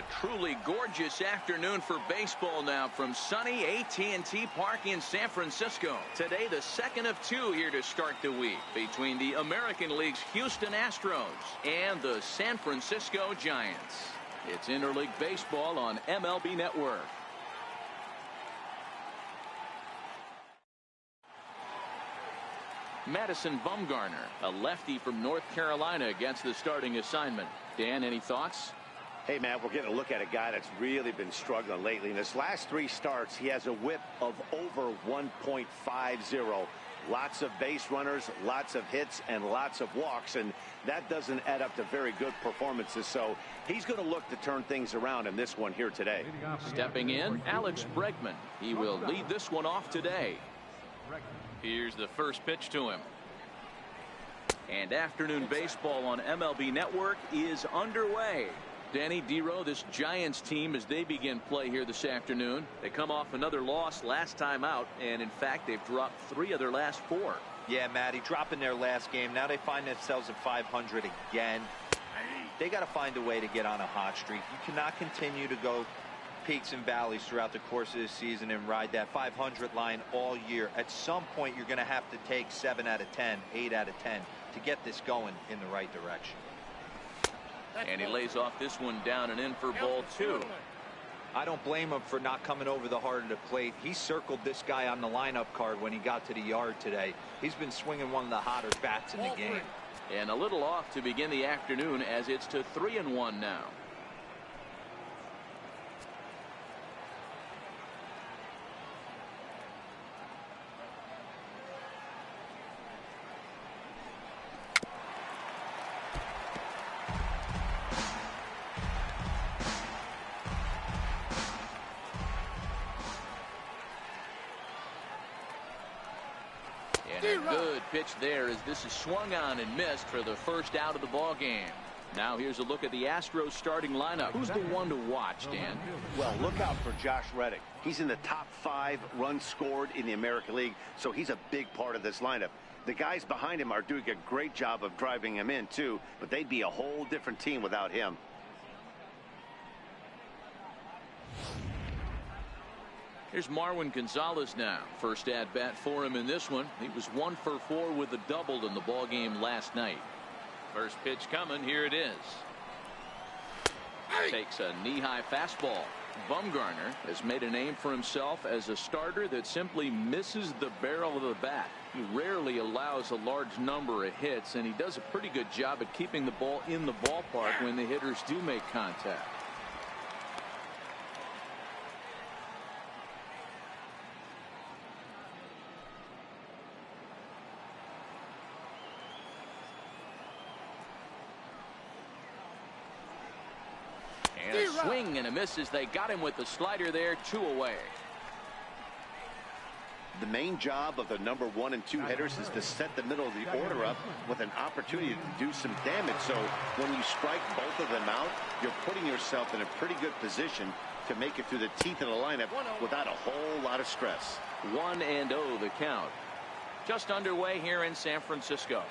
A truly gorgeous afternoon for baseball now from sunny AT&T Park in San Francisco. Today, the second of two here to start the week between the American League's Houston Astros and the San Francisco Giants. It's interleague baseball on MLB Network. Madison Bumgarner, a lefty from North Carolina, gets the starting assignment. Dan, any thoughts? Hey, Matt, we're getting a look at a guy that's really been struggling lately. In his last three starts, he has a whip of over 1.50. Lots of base runners, lots of hits, and lots of walks, and that doesn't add up to very good performances. So he's going to look to turn things around in this one here today. Stepping in, Alex Bregman. He will lead this one off today. Here's the first pitch to him. And afternoon baseball on MLB Network is underway. Danny Dero, this Giants team, as they begin play here this afternoon, they come off another loss last time out, and in fact they've dropped 3 of their last 4. Yeah, Matty, dropping their last game. Now they find themselves at 500 again. They got to find a way to get on a hot streak. You cannot continue to go peaks and valleys throughout the course of the season and ride that 500 line all year. At some point you're going to have to take 7 out of 10, 8 out of 10 to get this going in the right direction. And he lays off this one down and in for ball 2. I don't blame him for not coming over the heart of the plate. He circled this guy on the lineup card when he got to the yard today. He's been swinging one of the hotter bats in the game. And a little off to begin the afternoon as it's to 3-1 now. And a good pitch there as this is swung on and missed for the first out of the ball game. Now here's a look at the Astros starting lineup. Who's the one to watch, Dan? Well, look out for Josh Reddick. He's in the top 5 runs scored in the American League, so he's a big part of this lineup. The guys behind him are doing a great job of driving him in, too, but they'd be a whole different team without him. Here's Marwin Gonzalez now. First at bat for him in this one. He was 1 for 4 with a double in the ball game last night. First pitch coming. Here it is. Takes a knee-high fastball. Bumgarner has made a name for himself as a starter that simply misses the barrel of the bat. He rarely allows a large number of hits, and he does a pretty good job at keeping the ball in the ballpark when the hitters do make contact. And a swing and a miss as they got him with the slider there. 2 away. The main job of the number 1 and 2 hitters is to set the middle of the order up with an opportunity to do some damage. So when you strike both of them out, you're putting yourself in a pretty good position to make it through the teeth of the lineup without a whole lot of stress. 1-0 the count. Just underway here in San Francisco.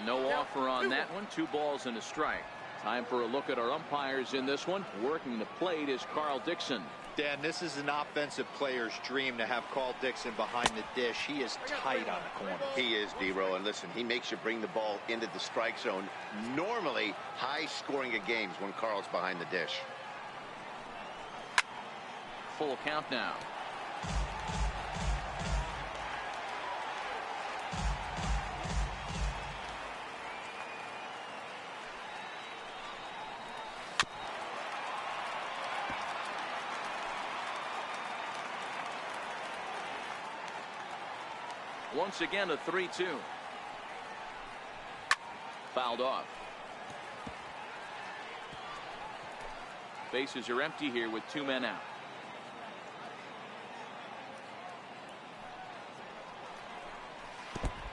No offer on that one. 2 balls and a strike. Time for a look at our umpires in this one. Working the plate is Carl Dixon. Dan, this is an offensive player's dream to have Carl Dixon behind the dish. He is tight on the corner. He is, Dero, and listen, he makes you bring the ball into the strike zone. Normally high scoring of games when Carl's behind the dish. Full count now. Once again, a 3-2. Fouled off. Bases are empty here with 2 men out.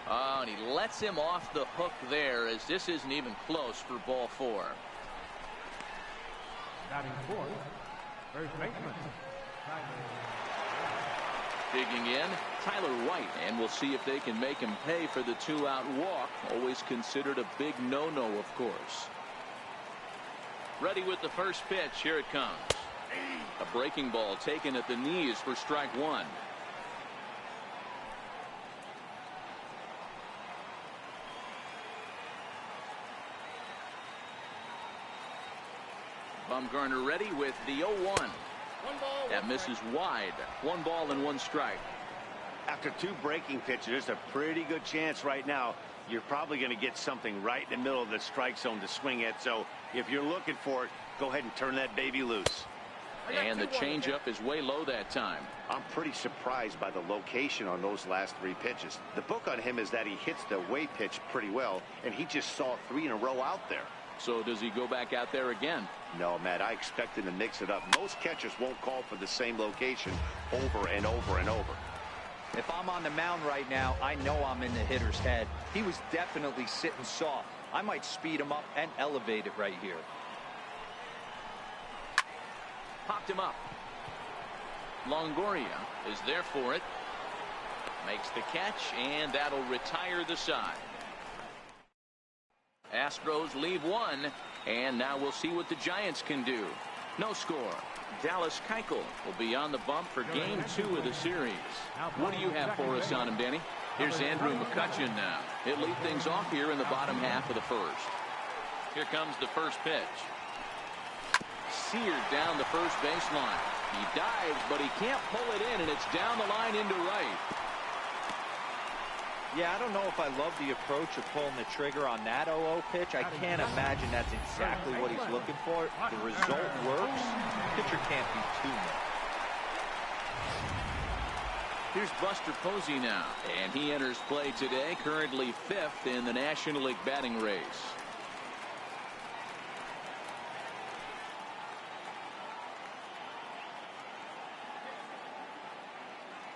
Oh, and he lets him off the hook there as this isn't even close for ball 4. Digging in, Tyler White, and we'll see if they can make him pay for the 2-out walk. Always considered a big no-no, of course. Ready with the first pitch. Here it comes. A breaking ball taken at the knees for strike one. Bumgarner ready with the 0-1. That misses wide. 1 ball and 1 strike. After 2 breaking pitches, there's a pretty good chance right now you're probably going to get something right in the middle of the strike zone to swing at. So if you're looking for it, go ahead and turn that baby loose. And the changeup is way low that time. I'm pretty surprised by the location on those last 3 pitches. The book on him is that he hits the away pitch pretty well, and he just saw 3 in a row out there. So does he go back out there again? No, Matt, I expect him to mix it up. Most catchers won't call for the same location over and over and over. If I'm on the mound right now, I know I'm in the hitter's head. He was definitely sitting soft. I might speed him up and elevate it right here. Popped him up. Longoria is there for it. Makes the catch, and that'll retire the side. Astros leave 1, and now we'll see what the Giants can do. No score. Dallas Keuchel will be on the bump for game 2 of the series. What do you have for us on him, Danny? Here's Andrew McCutchen now. He'll lead things off here in the bottom half of the first. Here comes the first pitch. Seared down the first baseline. He dives, but he can't pull it in, and it's down the line into right. Yeah, I don't know if I love the approach of pulling the trigger on that 0-0 pitch. I can't imagine that's exactly what he's looking for. The result works. The pitcher can't be too much. Here's Buster Posey now, and he enters play today, currently 5th in the National League batting race.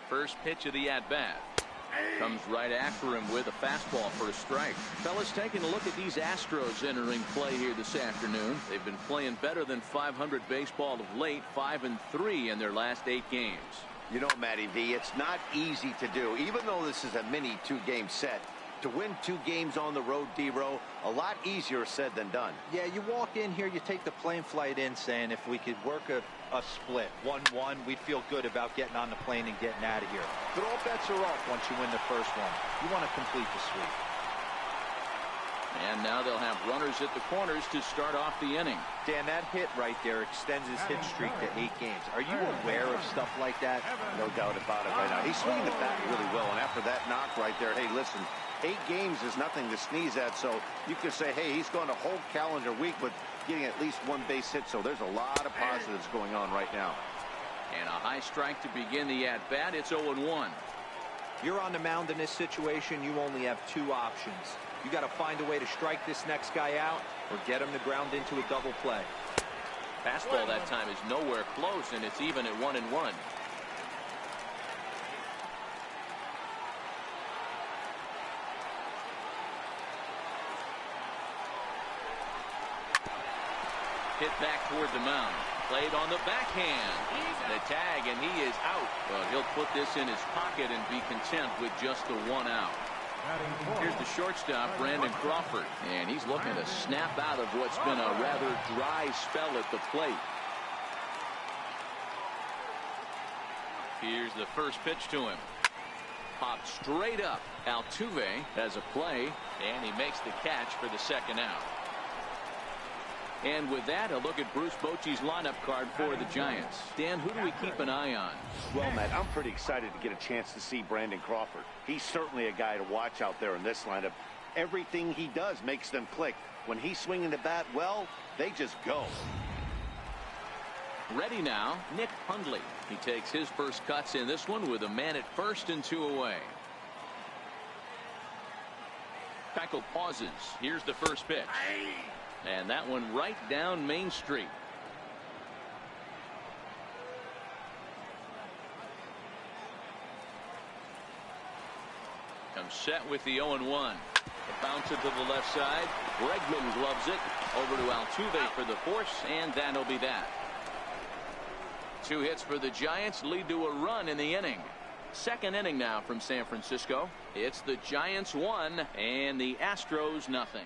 First pitch of the at-bat. Comes right after him with a fastball for a strike. Fellas, taking a look at these Astros entering play here this afternoon. They've been playing better than .500 baseball of late, 5-3 in their last 8 games. You know, Matty V, it's not easy to do. Even though this is a mini 2-game set, to win 2 games on the road, D-Row, a lot easier said than done. Yeah, you walk in here, you take the plane flight in saying if we could work a split, 1-1, we'd feel good about getting on the plane and getting out of here. But all bets are off once you win the first one. You want to complete the sweep. And now they'll have runners at the corners to start off the inning. Dan, that hit right there extends his hit streak to 8 games. Are you aware of stuff like that? No doubt about it right now. He's swinging the bat really well, and after that knock right there, hey, listen, 8 games is nothing to sneeze at, so you could say, hey, he's going a whole calendar week with getting at least 1 base hit, so there's a lot of positives going on right now. And a high strike to begin the at-bat. It's 0-1. You're on the mound in this situation, you only have 2 options. You got to find a way to strike this next guy out or get him to ground into a double play. Fastball that time is nowhere close, and it's even at 1-1. Hit back toward the mound. Played on the backhand. The tag, and he is out. But he'll put this in his pocket and be content with just the 1 out. Here's the shortstop, Brandon Crawford, and he's looking to snap out of what's been a rather dry spell at the plate. Here's the first pitch to him. Popped straight up. Altuve has a play, and he makes the catch for the 2nd out. And with that, a look at Bruce Bochy's lineup card for the Giants. Dan, who do we keep an eye on? Well, Matt, I'm pretty excited to get a chance to see Brandon Crawford. He's certainly a guy to watch out there in this lineup. Everything he does makes them click. When he's swinging the bat, well, they just go. Ready now, Nick Hundley. He takes his first cuts in this one with a man at first and 2 away. Keuchel pauses. Here's the first pitch. And that one right down Main Street. Comes set with the 0-1. A bouncer to the left side. Bregman gloves it over to Altuve for the force, and that'll be that. 2 hits for the Giants lead to a run in the inning. Second inning now from San Francisco. It's the Giants 1 and the Astros nothing.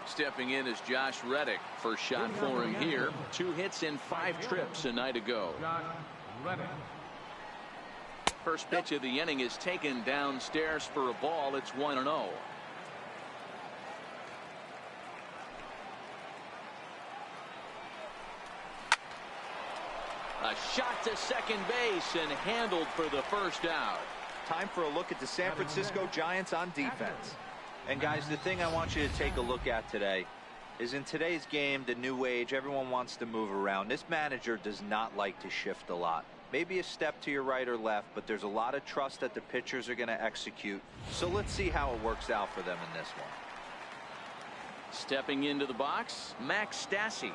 Stepping in is Josh Reddick. First shot for him here. 2 hits in 5 trips a night ago. First pitch of the inning is taken downstairs for a ball. It's 1-0. A shot to second base and handled for the first out. Time for a look at the San Francisco Giants on defense. And guys, the thing I want you to take a look at today is in today's game, the new age, everyone wants to move around. This manager does not like to shift a lot. Maybe a step to your right or left, but there's a lot of trust that the pitchers are going to execute. So let's see how it works out for them in this one. Stepping into the box, Max Stassi.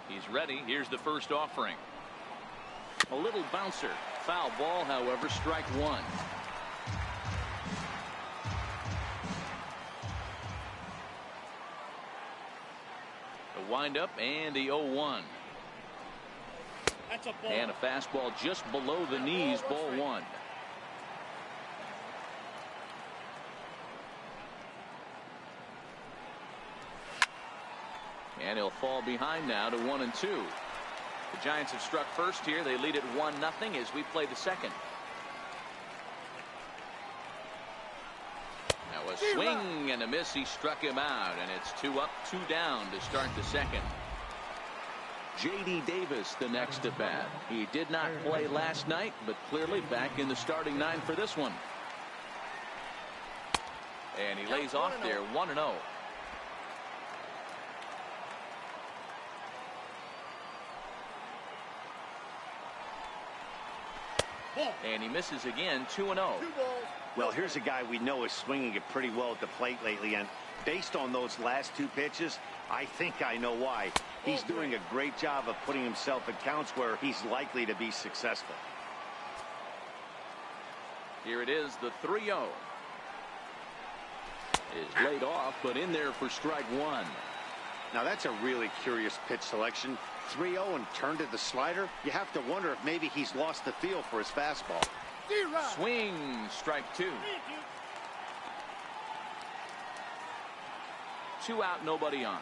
He's ready. Here's the first offering. A little bouncer. Foul ball, however, strike 1. The windup and the 0-1. And a fastball just below the knees, ball 1. And he'll fall behind now to 1-2. The Giants have struck first here. They lead at 1-0 as we play the second. Now a swing and a miss. He struck him out, and it's 2 up, 2 down to start the second. J.D. Davis the next at bat. He did not play last night, but clearly back in the starting 9 for this one. And he lays off there, 1-0. And he misses again, 2-0. Well, here's a guy we know is swinging it pretty well at the plate lately, and based on those last 2 pitches, I think I know why. He's doing a great job of putting himself in counts where he's likely to be successful. Here it is, the 3-0. Is laid off, but in there for strike 1. Now that's a really curious pitch selection. 3-0 and turned to the slider. You have to wonder if maybe he's lost the feel for his fastball. Swing, strike 2. 2 out, nobody on.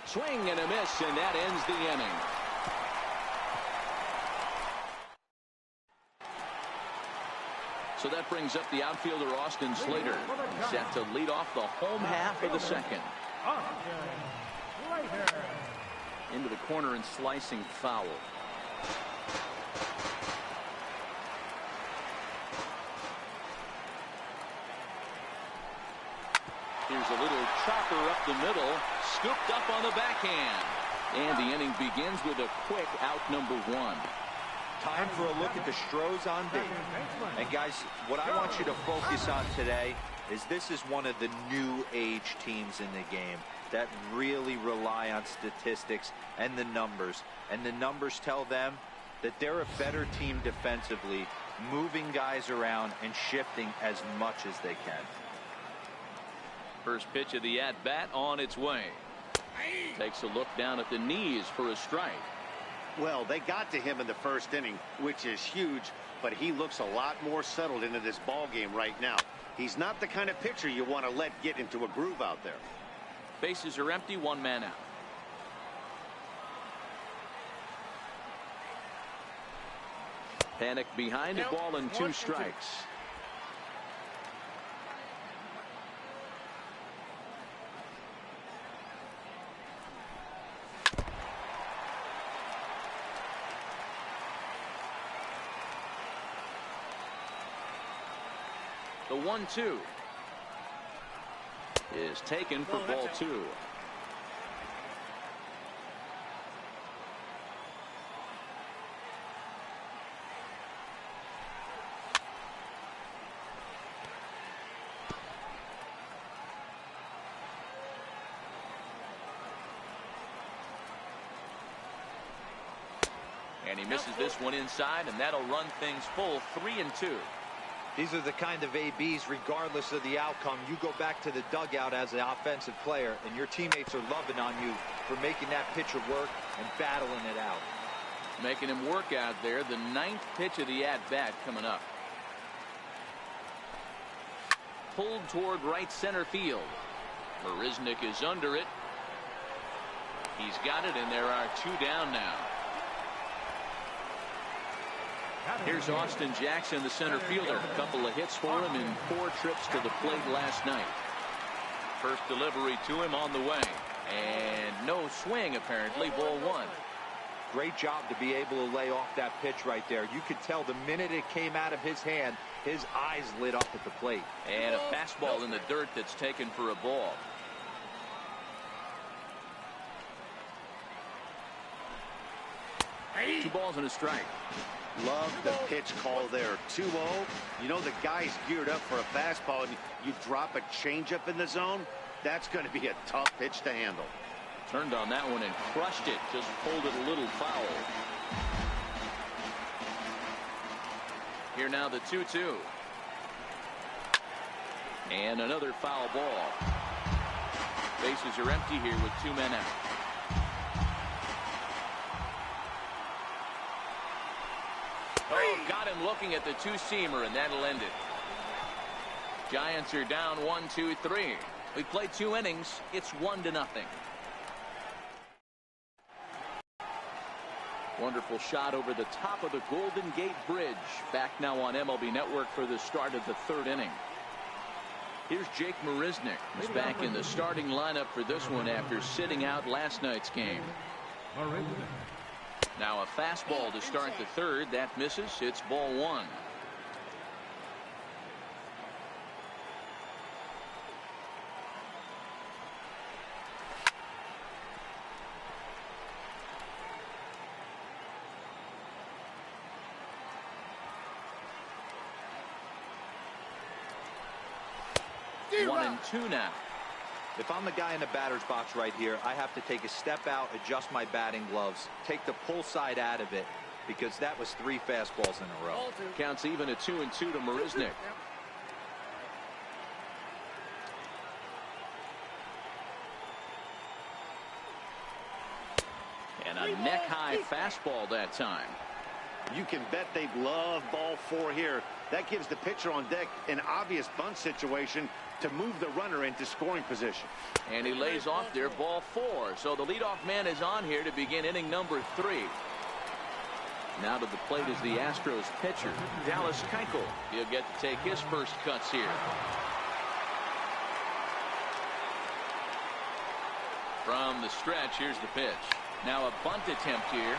Swing and a miss, and that ends the inning. So that brings up the outfielder Austin Slater, set to lead off the home half of the second. Into the corner and slicing foul. Here's a little chopper up the middle, scooped up on the backhand. And the inning begins with a quick out number 1. Time for a look at the Astros on base. And guys, what I want you to focus on today is this is one of the new age teams in the game that really rely on statistics and the numbers. And the numbers tell them that they're a better team defensively, moving guys around and shifting as much as they can. First pitch of the at-bat on its way. Takes a look down at the knees for a strike. Well, they got to him in the first inning, which is huge, but he looks a lot more settled into this ball game right now. He's not the kind of pitcher you want to let get into a groove out there. Bases are empty, 1 man out. Panic behind, a ball and 2 strikes. The 1-2 is taken for ball 2. And he misses this one inside, and that'll run things full 3-2. These are the kind of ABs, regardless of the outcome. You go back to the dugout as an offensive player, and your teammates are loving on you for making that pitcher work and battling it out. Making him work out there. The 9th pitch of the at-bat coming up. Pulled toward right center field. Marisnick is under it. He's got it, and there are 2 down now. Here's Austin Jackson, the center fielder. A couple of hits for him in 4 trips to the plate last night. First delivery to him on the way. And no swing, apparently. Ball 1. Great job to be able to lay off that pitch right there. You could tell the minute it came out of his hand, his eyes lit up at the plate. And a fastball in the dirt that's taken for a ball. Two balls and a strike. Love the pitch call there. 2-0. You know the guy's geared up for a fastball, and you drop a changeup in the zone. That's going to be a tough pitch to handle. Turned on that one and crushed it. Just pulled it a little foul. Here now the 2-2. And another foul ball. Bases are empty here with 2 men out. Oh, got him looking at the 2-seamer, and that'll end it. Giants are down 1-2-3. We played 2 innings. It's 1-0. Wonderful shot over the top of the Golden Gate Bridge. Back now on MLB Network for the start of the 3rd inning. Here's Jake Marisnick. He's back in the starting lineup for this one after sitting out last night's game. Now a fastball to start the 3rd. That misses. It's ball 1. One and 2 now. If I'm the guy in the batter's box right here, I have to take a step out, adjust my batting gloves, take the pull side out of it, because that was 3 fastballs in a row. Counts even at 2-2 to Marisnick. And a neck-high fastball that time. You can bet they love ball 4 here. That gives the pitcher on deck an obvious bunt situation to move the runner into scoring position. And he lays off there, ball 4. So the leadoff man is on here to begin inning number 3. Now to the plate is the Astros pitcher, Dallas Keuchel. He'll get to take his first cuts here. From the stretch, here's the pitch. Now a bunt attempt here,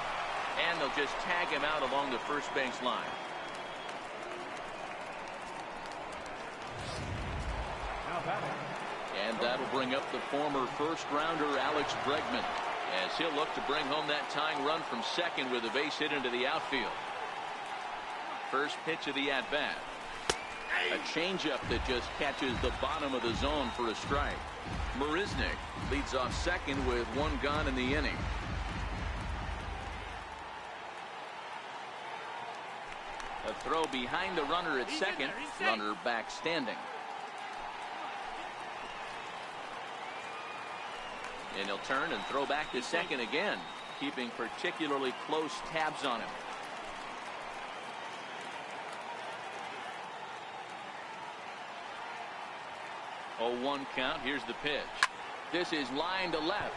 and they'll just tag him out along the first base line. And that'll bring up the former first-rounder Alex Bregman, as he'll look to bring home that tying run from second with a base hit into the outfield. First pitch of the at-bat. A changeup that just catches the bottom of the zone for a strike. Marisnick leads off second with 1 gone in the inning. A throw behind the runner at second. Runner back standing. And he'll turn and throw back to second again, keeping particularly close tabs on him. Oh, 1 count. Here's the pitch. This is line to left.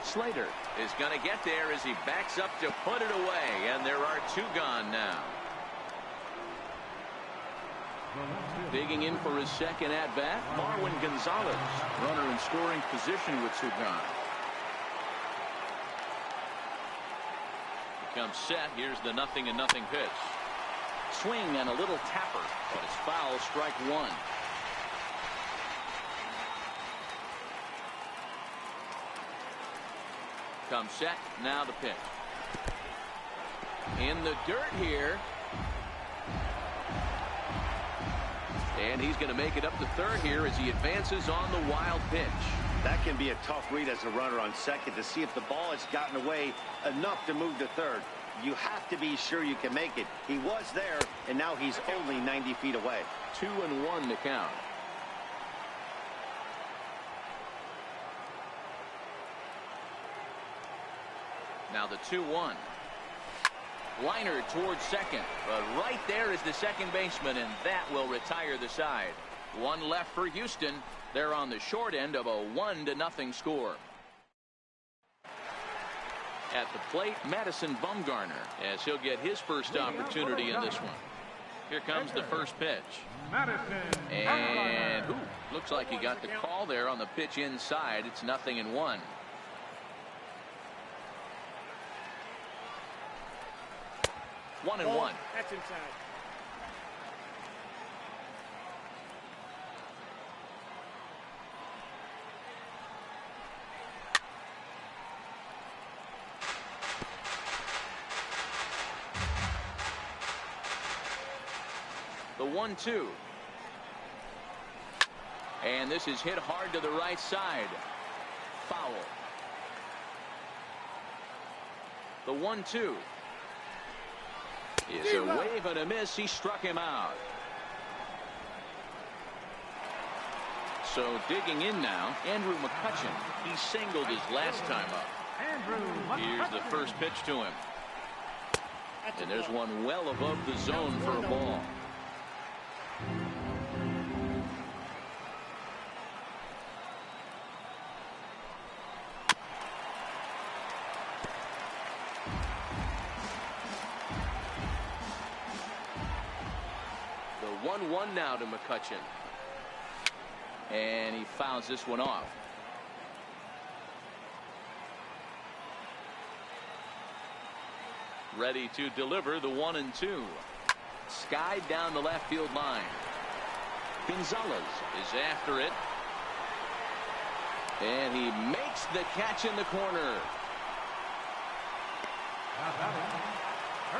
Slater is going to get there as he backs up to put it away, and there are 2 gone now. Digging in for his second at-bat, Marwin Gonzalez. Runner in scoring position with 2 gone. Comes set. Here's the 0-0 pitch. Swing and a little tapper, but it's foul, strike 1. Comes set. Now the pitch. In the dirt here. And he's going to make it up to third here as he advances on the wild pitch. That can be a tough read as a runner on second to see if the ball has gotten away enough to move to third. You have to be sure you can make it. He was there, and now he's only 90 feet away. 2-1 to count. Now the 2-1. Liner towards second, but right there is the second baseman, and that will retire the side. One left for Houston. They're on the short end of a 1-0 score. At the plate, Madison Bumgarner, as he'll get his first opportunity in this one. Here comes the first pitch. And looks like he got the call there on the pitch inside. It's 0-1. One and one. That's inside. The 1-2. And this is hit hard to the right side. Foul. The 1-2. Is a wave and a miss. He struck him out. So digging in now, Andrew McCutchen. He singled his last time up. Here's the first pitch to him. And there's one well above the zone for a ball. The 1-1 now to McCutchen. And he fouls this one off. Ready to deliver the 1-2. Skied down the left field line. Gonzalez is after it. And he makes the catch in the corner.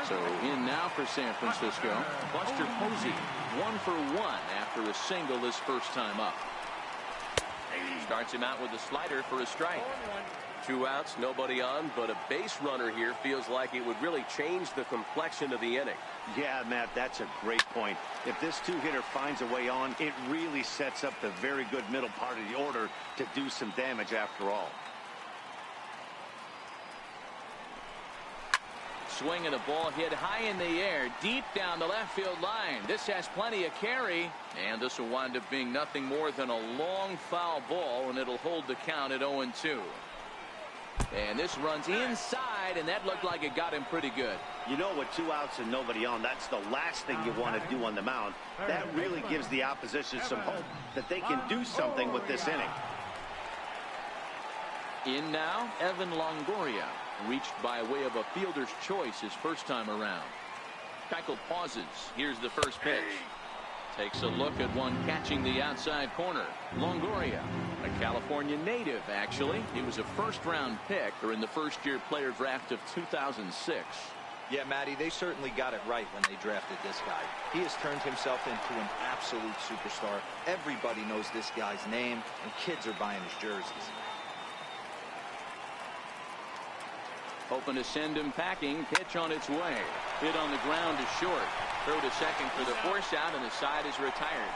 So in now for San Francisco, Buster Posey, 1 for 1 after a single his first time up. Starts him out with a slider for a strike. 2 outs, nobody on, but a base runner here feels like it would really change the complexion of the inning. Yeah, Matt, that's a great point. If this two-hitter finds a way on, it really sets up the very good middle part of the order to do some damage after all. Swing and a ball hit high in the air, deep down the left field line. This has plenty of carry, and this will wind up being nothing more than a long foul ball, and it'll hold the count at 0-2. And this runs inside, and that looked like it got him pretty good. You know, with 2 outs and nobody on, that's the last thing you want to do on the mound. That really gives the opposition some hope that they can do something with this inning. In now, Evan Longoria, reached by way of a fielder's choice his first time around. Keuchel pauses. Here's the first pitch. Takes a look at one catching the outside corner. Longoria, a California native, actually. He was a first-round pick during the first-year player draft of 2006. Yeah, Matty, they certainly got it right when they drafted this guy. He has turned himself into an absolute superstar. Everybody knows this guy's name, and kids are buying his jerseys. Hoping to send him packing. Pitch on its way. Hit on the ground to short. Throw to second for the force out, and the side is retired.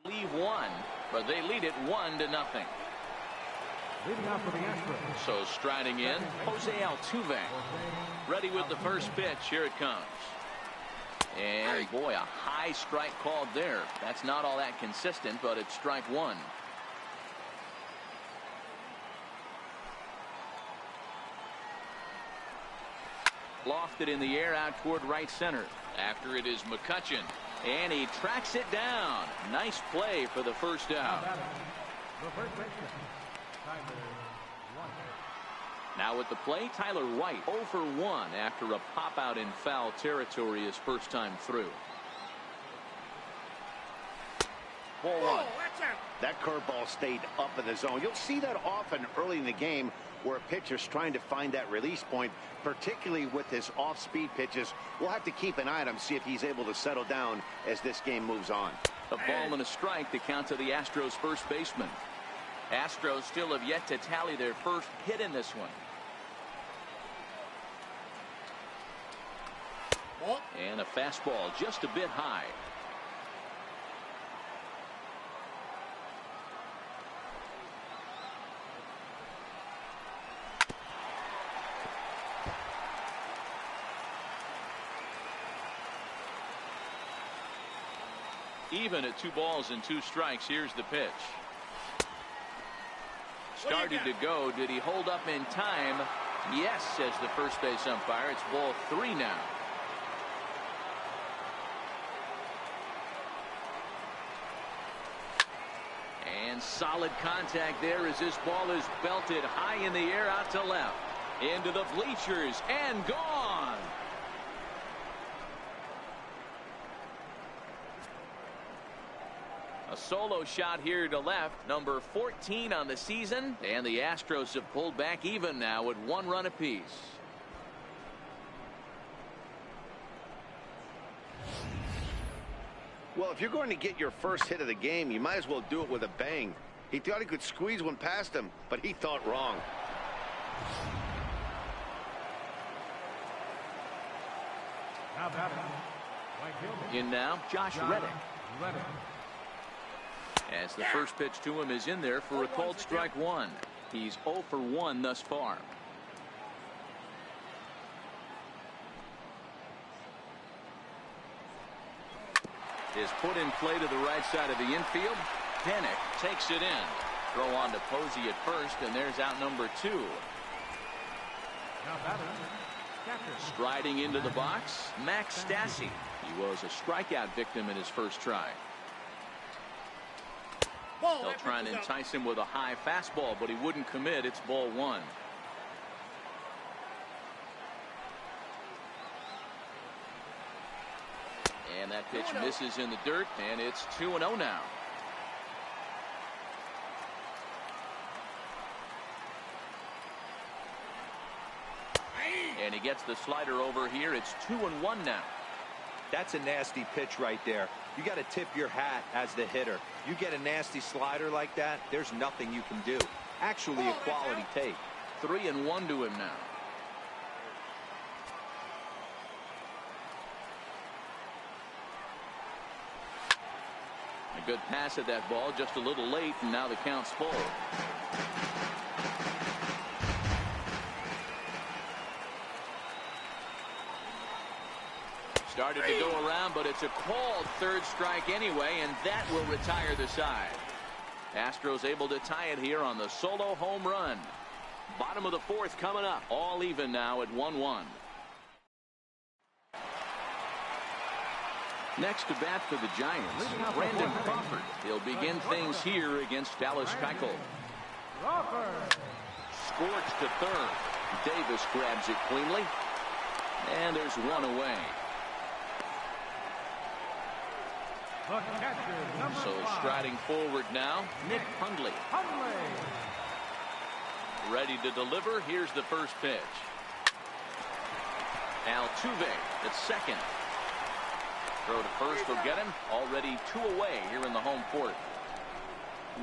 Leave one, but they lead it 1-0. Leading off for the Astros. So striding in, Jose Altuve. Ready with the first pitch. Here it comes. And boy, a high strike called there. That's not all that consistent, but it's strike one. Lofted in the air out toward right center. After it is McCutchen, and he tracks it down. Nice play for the first out. Now at the plate, Tyler White 0 for 1 after a pop out in foul territory his first time through. Ball 1. That curveball stayed up in the zone. You'll see that often early in the game where a pitcher's trying to find that release point, particularly with his off-speed pitches. We'll have to keep an eye on him, see if he's able to settle down as this game moves on. A ball and a strike to count to the Astros first baseman. Astros still have yet to tally their first hit in this one. And a fastball just a bit high. Even at 2 balls and 2 strikes. Here's the pitch. Started to go. Did he hold up in time? Yes, says the first base umpire. It's ball 3 now. And solid contact there as this ball is belted high in the air out to left. Into the bleachers and gone. A solo shot here to left, number 14 on the season, and the Astros have pulled back even now at 1 run apiece. Well, if you're going to get your first hit of the game, you might as well do it with a bang. He thought he could squeeze one past him, but he thought wrong. In now, Josh Reddick. As the first pitch to him is in there for a called strike 1. He's 0 for 1 thus far. Is put in play to the right side of the infield. Pennick takes it in. Throw on to Posey at first, and there's out number 2. Striding into the box, Max Stassi. He was a strikeout victim in his first try. They'll try and entice him with a high fastball, but he wouldn't commit. It's ball 1. And that pitch misses in the dirt, and it's 2-0 now. And he gets the slider over here. It's 2-1 now. That's a nasty pitch right there. You got to tip your hat as the hitter. You get a nasty slider like that, there's nothing you can do. Actually a quality take. 3-1 to him now. A good pass at that ball, just a little late, and now the count's full. Started to go around, but it's a called third strike anyway, and that will retire the side. Astros able to tie it here on the solo home run. Bottom of the 4th coming up. All even now at 1-1. Next to bat for the Giants, Brandon Crawford. He'll begin things here against Dallas Keuchel. Scorched to third. Davis grabs it cleanly. And there's 1 away. So striding forward now, Nick Hundley. Ready to deliver. Here's the first pitch. Altuve at second. Throw to first will get him. Already 2 away here in the home 4th.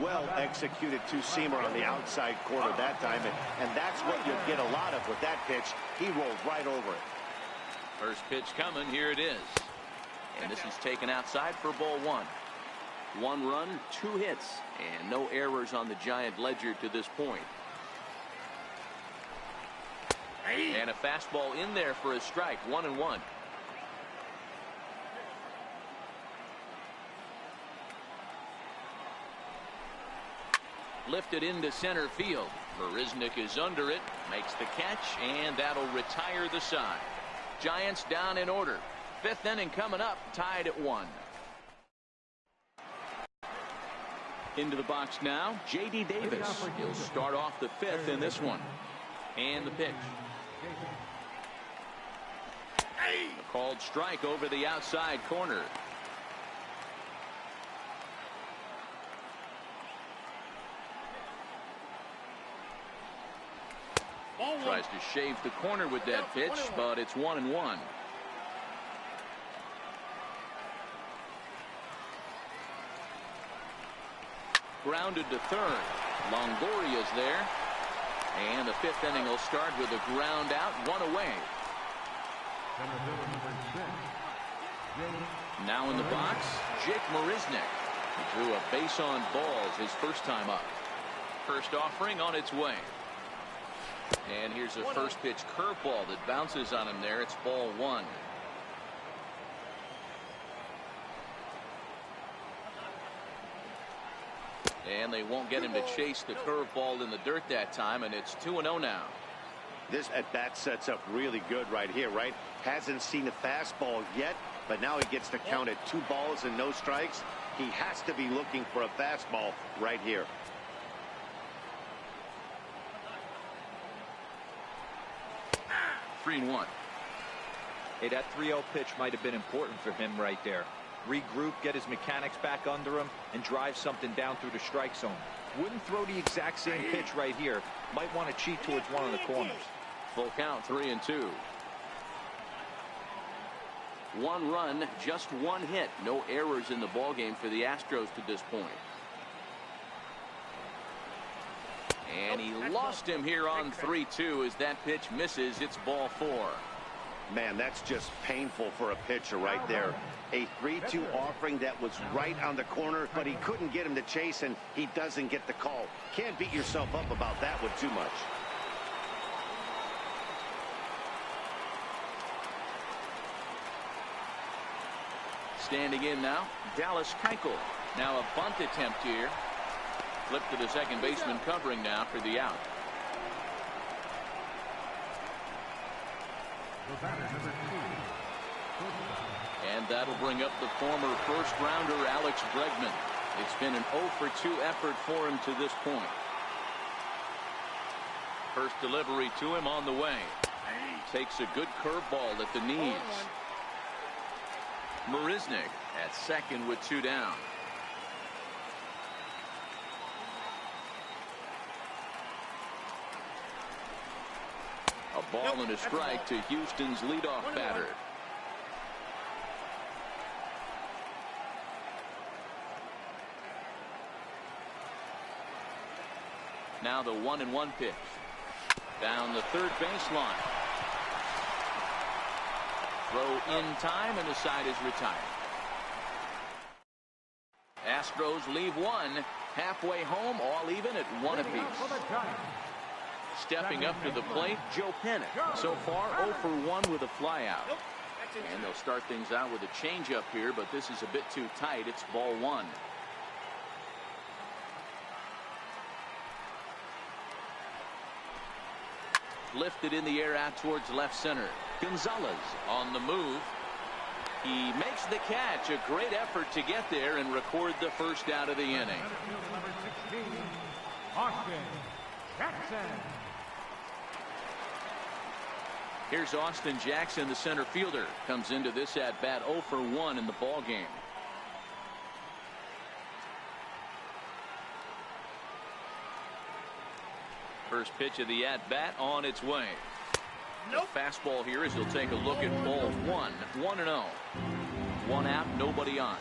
Well executed two-seamer on the outside corner that time, and that's what you'll get a lot of with that pitch. He rolled right over it. First pitch coming. Here it is. And this is taken outside for ball 1. 1 run, 2 hits, and no errors on the Giant ledger to this point. And a fastball in there for a strike. 1-1. Lifted into center field. Marisnick is under it, makes the catch, and that'll retire the side. Giants down in order. 5th inning coming up, tied at 1. Into the box now, J.D. Davis. He'll start off the 5th in this one. And the pitch. A called strike over the outside corner. Tries to shave the corner with that pitch, but it's 1-1. Grounded to third. Longoria's there. And the fifth inning will start with a ground out, one away. Now in the box, Jake Marisnick. He drew a base on balls his first time up. First offering on its way. And here's a first pitch curveball that bounces on him there. It's ball one. And they won't get him to chase the curveball in the dirt that time, and it's 2-0 now. This at bat sets up really good right here, right? Hasn't seen a fastball yet, but now he gets to count at 2 balls and no strikes. He has to be looking for a fastball right here. Hey, that 3-0 pitch might have been important for him right there. Regroup, get his mechanics back under him, and drive something down through the strike zone. Wouldn't throw the exact same pitch right here. Might want to cheat towards one of the corners. Full count, 3-2. 1 run, just 1 hit. No errors in the ballgame for the Astros to this point. And he lost him here on 3-2 as that pitch misses. It's ball 4. Man, that's just painful for a pitcher right there. A 3-2 offering that was right on the corner, but he couldn't get him to chase, and he doesn't get the call. Can't beat yourself up about that one too much. Standing in now, Dallas Keuchel. Now a bunt attempt here. Flip to the second baseman covering now for the out. And that'll bring up the former first-rounder Alex Bregman. It's been an 0-for-2 effort for him to this point. First delivery to him on the way. Takes a good curveball at the knees. Marisnick at second with 2 down. A ball and a strike to Houston's leadoff batter. Now the 1-1 pitch. Down the third baseline. Throw in time, and the side is retired. Astros leave 1. Halfway home, all even at 1 apiece. Stepping up to the plate, Joe Pennant. So far, 0 for 1 with a flyout. And they'll start things out with a changeup here, but this is a bit too tight. It's ball 1. Lifted in the air out towards left center. Gonzalez on the move. He makes the catch. A great effort to get there and record the first out of the inning. Number 16, Austin Jackson. Here's Austin Jackson, the center fielder. Comes into this at bat 0 for 1 in the ball game. First pitch of the at bat on its way. Nope. Fastball here as he'll take a look at ball 1. 1-0. 1 out, nobody on.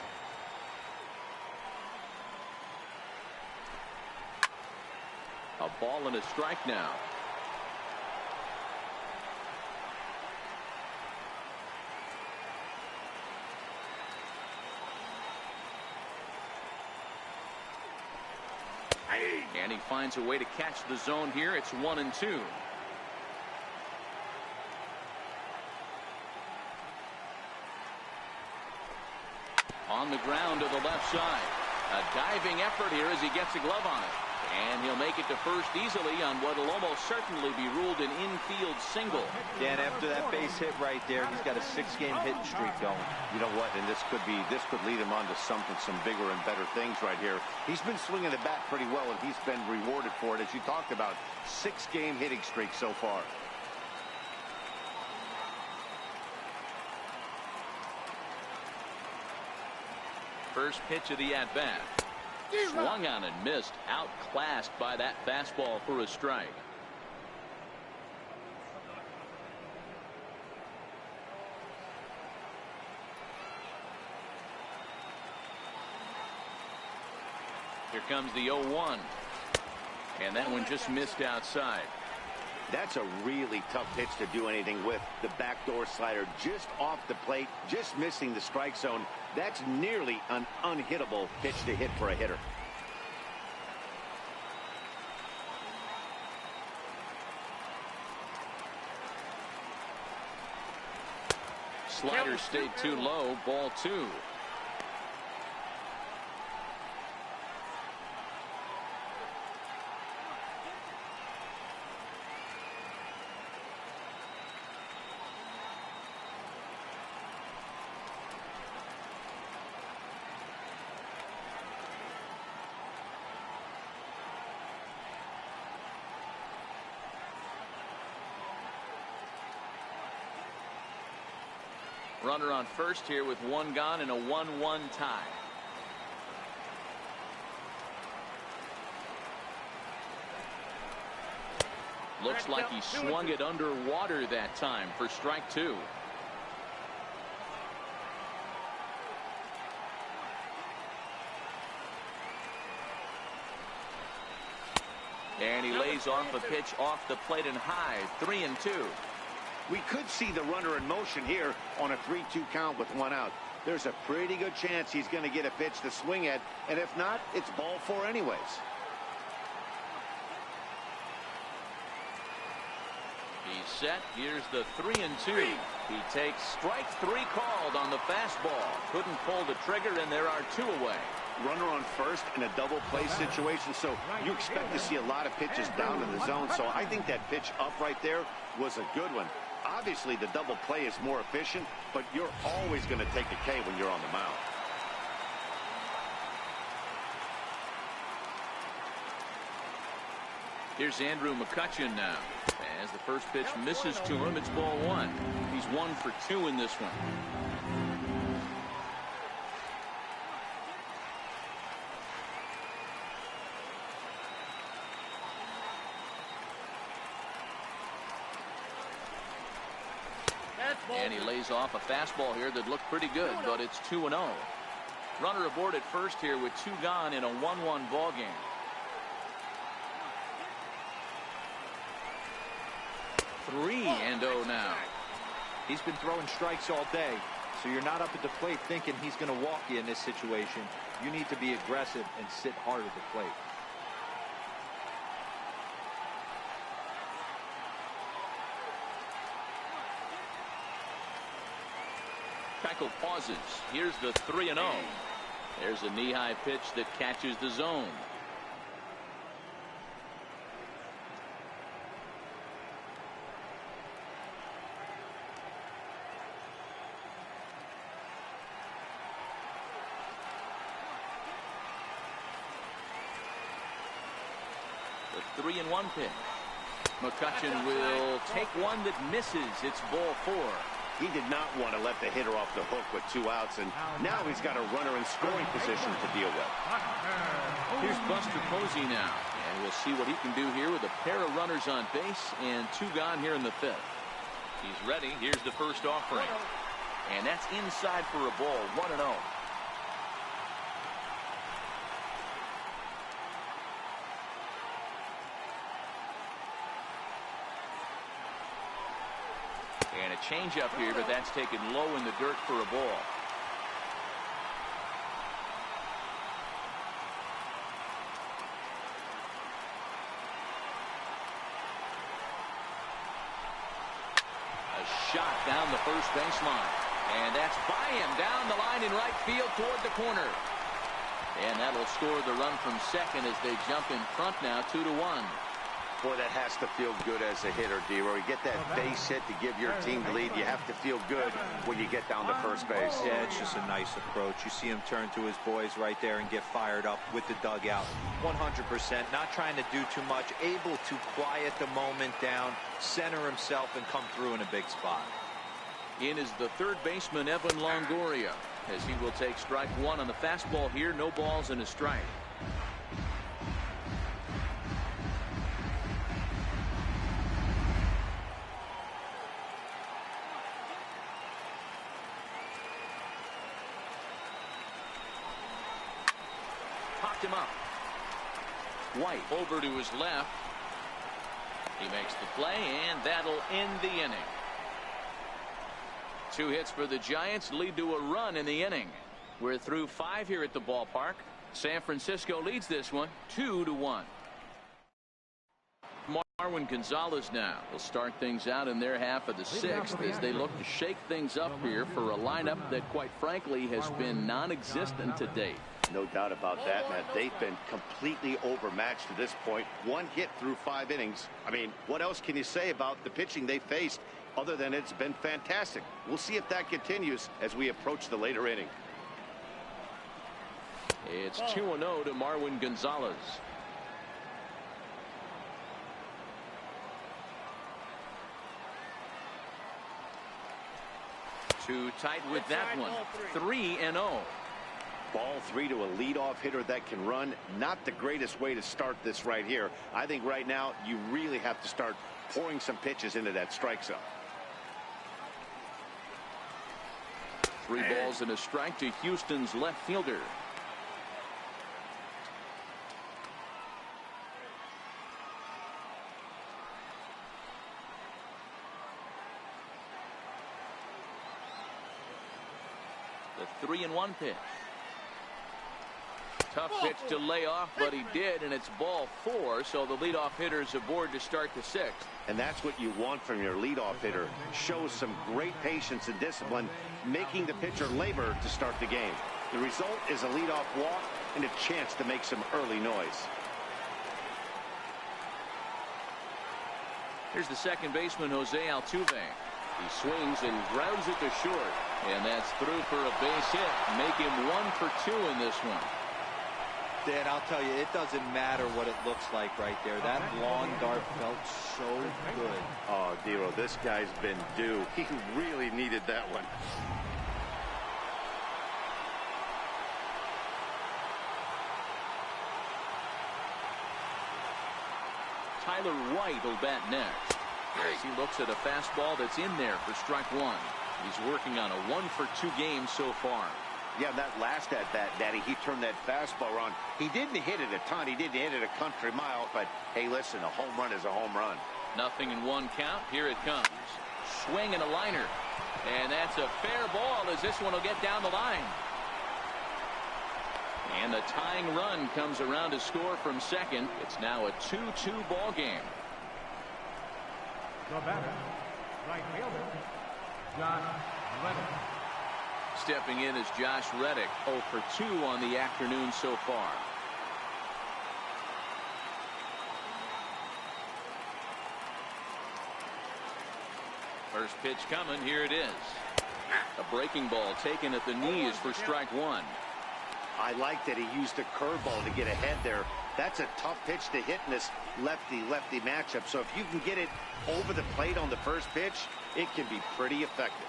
A ball and a strike now. And he finds a way to catch the zone here. It's 1-2. On the ground to the left side. A diving effort here as he gets a glove on it. And he'll make it to first easily on what will almost certainly be ruled an infield single. Dan, after that base hit right there, he's got a 6-game hitting streak going. You know what? And this could lead him on to some bigger and better things right here. He's been swinging the bat pretty well, and he's been rewarded for it, as you talked about. 6-game hitting streak so far. First pitch of the at-bat. Swung on and missed. Outclassed by that fastball for a strike. Here comes the 0-1. And that one just missed outside. That's a really tough pitch to do anything with. The backdoor slider just off the plate, just missing the strike zone. That's nearly an unhittable pitch to hit for a hitter. Slider stayed too low. Ball 2. Runner on first here with 1 gone and a 1-1 tie. Looks like he swung it underwater that time for strike 2. And he lays off a pitch off the plate and high. 3-2. We could see the runner in motion here on a 3-2 count with 1 out. There's a pretty good chance he's going to get a pitch to swing at, and if not, it's ball 4 anyways. He's set. Here's the 3-2. He takes strike 3 called on the fastball. Couldn't pull the trigger, and there are 2 away. Runner on first in a double play situation, so you expect to see a lot of pitches down in the zone. So I think that pitch up right there was a good one. Obviously, the double play is more efficient, but you're always going to take a K when you're on the mound. Here's Andrew McCutchen now. As the first pitch misses to him, it's ball 1. He's 1 for 2 in this one. And he lays off a fastball here that looked pretty good, but it's 2-0. Runner aboard at first here with 2 gone in a 1-1 ball game. Three and 0 now. He's been throwing strikes all day, so you're not up at the plate thinking he's going to walk you in this situation. You need to be aggressive and sit hard at the plate. Keuchel pauses. Here's the 3-0. There's a knee-high pitch that catches the zone. The 3-1 pitch. McCutchen will take one that misses. It's ball 4. He did not want to let the hitter off the hook with 2 outs, and now he's got a runner in scoring position to deal with. Here's Buster Posey now, and we'll see what he can do here with a pair of runners on base and 2 gone here in the 5th. He's ready. Here's the first offering, and that's inside for a ball. 1-0. And a changeup here, but that's taken low in the dirt for a ball. A shot down the first baseline. And that's by him down the line in right field toward the corner. And that'll score the run from second as they jump in front now 2-1. Boy, that has to feel good as a hitter, D-Roy. You get that base hit to give your team the lead. You have to feel good when you get down to first base. Yeah, it's just a nice approach. You see him turn to his boys right there and get fired up with the dugout. 100%. Not trying to do too much. Able to quiet the moment down, center himself, and come through in a big spot. In is the third baseman, Evan Longoria, as he will take strike 1 on the fastball here. No balls and a strike. Popped him up. White over to his left. He makes the play, and that'll end the inning. 2 hits for the Giants lead to a run in the inning. We're through 5 here at the ballpark. San Francisco leads this one 2-1. Marwin Gonzalez now will start things out in their half of the 6th as they look to shake things up here for a lineup that, quite frankly, has been non-existent to date. No doubt about that, Matt. They've been completely overmatched to this point. 1 hit through 5 innings. I mean, what else can you say about the pitching they faced other than it's been fantastic? We'll see if that continues as we approach the later inning. It's 2-0 to Marwin Gonzalez. Too tight with that one. 3-0. Ball 3 to a leadoff hitter that can run. Not the greatest way to start this right here. I think right now you really have to start pouring some pitches into that strike zone. 3 balls and a strike to Houston's left fielder. The 3-1 pitch. Tough pitch to lay off, but he did, and it's ball 4, so the leadoff hitter is aboard to start the 6th. And that's what you want from your leadoff hitter. Shows some great patience and discipline, making the pitcher labor to start the game. The result is a leadoff walk and a chance to make some early noise. Here's the second baseman, Jose Altuve. He swings and grounds it to short, and that's through for a base hit. Make him 1 for 2 in this one. Dan, I'll tell you, it doesn't matter what it looks like right there. That long dart felt so good. Oh, Dero, this guy's been due. He really needed that one. Tyler White will bat next. As he looks at a fastball that's in there for strike 1. He's working on a 1 for 2 game so far. Yeah, that last at bat, Daddy, he turned that fastball on. He didn't hit it a ton. He didn't hit it a country mile. But, hey, listen, a home run is a home run. Nothing in 1 count. Here it comes. Swing and a liner. And that's a fair ball as this one will get down the line. And the tying run comes around to score from second. It's now a 2-2 ball game. The batter, right fielder, Josh Reddick. Stepping in is Josh Reddick, 0 for 2 on the afternoon so far. First pitch coming. Here it is. A breaking ball taken at the knees for strike 1. I like that he used a curveball to get ahead there. That's a tough pitch to hit in this lefty-lefty matchup. So if you can get it over the plate on the first pitch, it can be pretty effective.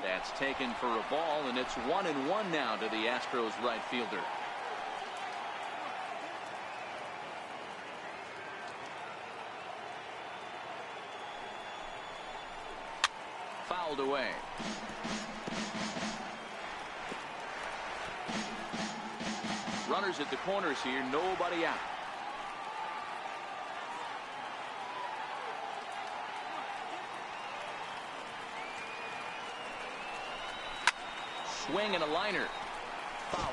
That's taken for a ball, and it's 1-1 now to the Astros right fielder. Fouled away. Runners at the corners here, nobody out. Swing and a liner. Foul.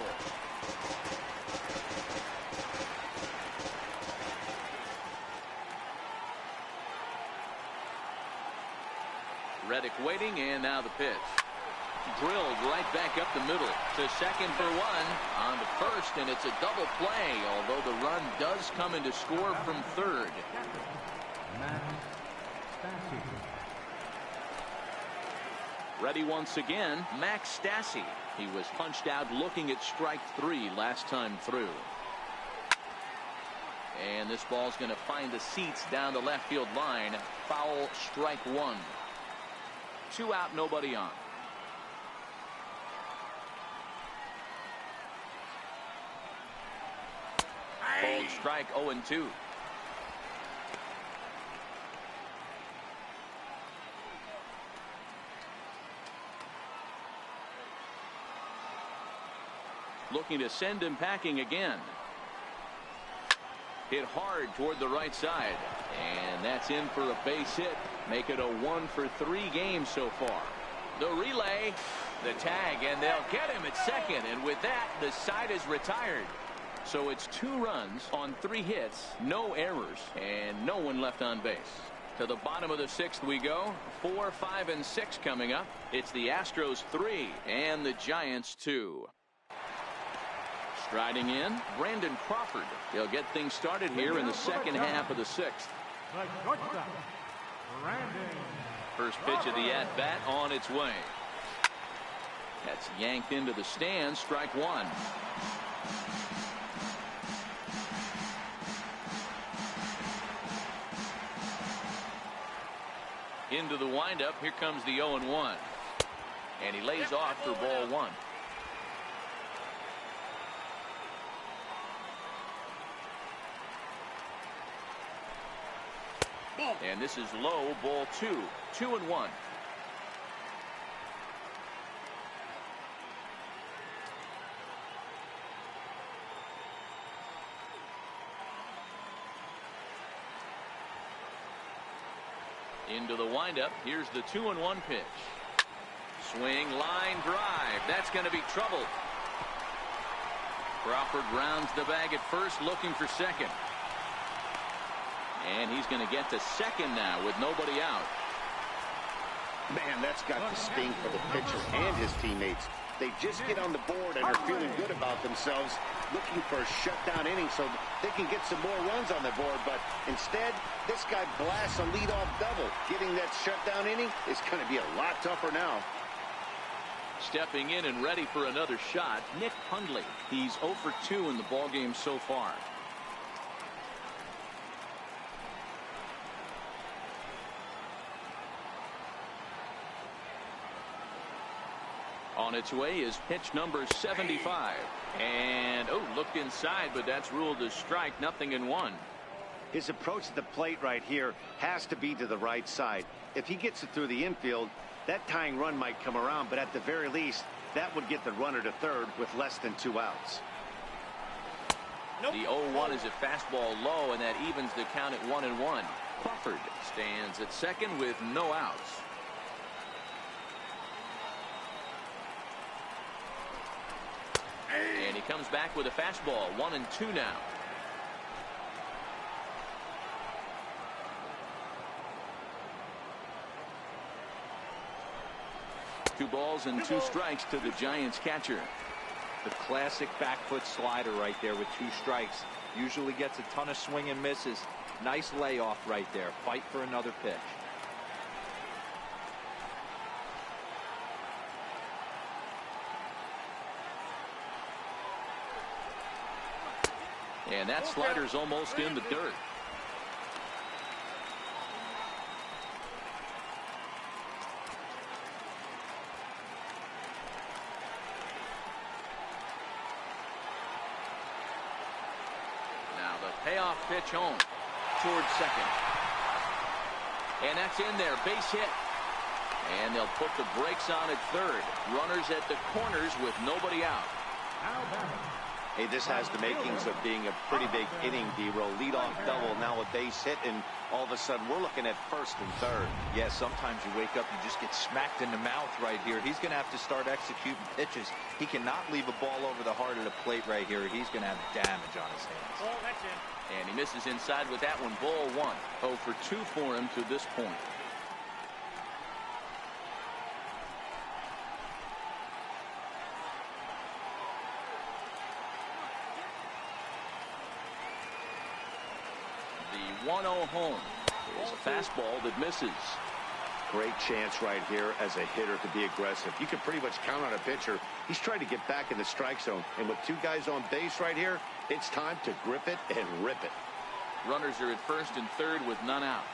Reddick waiting, and now the pitch. Drilled right back up the middle to second for 1. On to first, and it's a double play, although the run does come into score from third. Ready once again, Max Stassi. He was punched out looking at strike 3 last time through. And this ball's going to find the seats down the left field line. Foul, strike 1. 2 out, nobody on. Cold strike, 0-2. looking to send him packing again. Hit hard toward the right side, and that's in for a base hit. Make it a 1-for-3 game so far. The relay, the tag, and they'll get him at second, and with that, the side is retired. So it's 2 runs on 3 hits, no errors, and no one left on base. To the bottom of the 6th we go. 4, 5, and 6 coming up. It's the Astros 3 and the Giants 2. Striding in, Brandon Crawford. He'll get things started here in the second half of the 6th. First pitch of the at-bat on its way. That's yanked into the stands. Strike 1. Into the windup. Here comes the 0-1. And he lays off for ball 1. And this is low, ball 2. 2-1. Into the windup. Here's the 2-1 pitch. Swing, line drive. That's going to be trouble. Crawford rounds the bag at first, looking for second. And he's going to get to second now with nobody out. Man, that's got to sting for the pitcher and his teammates. They just get on the board and are feeling good about themselves, looking for a shutdown inning so they can get some more runs on the board. But instead, this guy blasts a leadoff double. Getting that shutdown inning is going to be a lot tougher now. Stepping in and ready for another shot, Nick Hundley. He's 0 for 2 in the ballgame so far. On its way is pitch number 75. And, looked inside, but that's ruled a strike. 0-1. His approach to the plate right here has to be to the right side. If he gets it through the infield, that tying run might come around, but at the very least, that would get the runner to third with less than 2 outs. Nope. The 0-1 is a fastball low, and that evens the count at 1-1. Crawford stands at second with no outs. And he comes back with a fastball. 1-2 now. Two balls and 2 strikes to the Giants catcher. The classic back foot slider right there with 2 strikes. Usually gets a ton of swing and misses. Nice layoff right there. Fight for another pitch. And that slider's almost in the dirt. Now the payoff pitch home towards second. And that's in there. Base hit. And they'll put the brakes on at third. Runners at the corners with nobody out. Hey, this has the makings of being a pretty big inning, D-Roll. Leadoff double, now a base hit, and all of a sudden we're looking at first and third. Yeah, sometimes you wake up, you just get smacked in the mouth right here. He's going to have to start executing pitches. He cannot leave a ball over the heart of the plate right here. He's going to have damage on his hands. Oh, that's it. And he misses inside with that one. Ball 1. 0 for 2 for him to this point. The 1-0 home is a fastball that misses. Great chance right here as a hitter to be aggressive. You can pretty much count on a pitcher. He's trying to get back in the strike zone. And with 2 guys on base right here, it's time to grip it and rip it. Runners are at first and third with none out.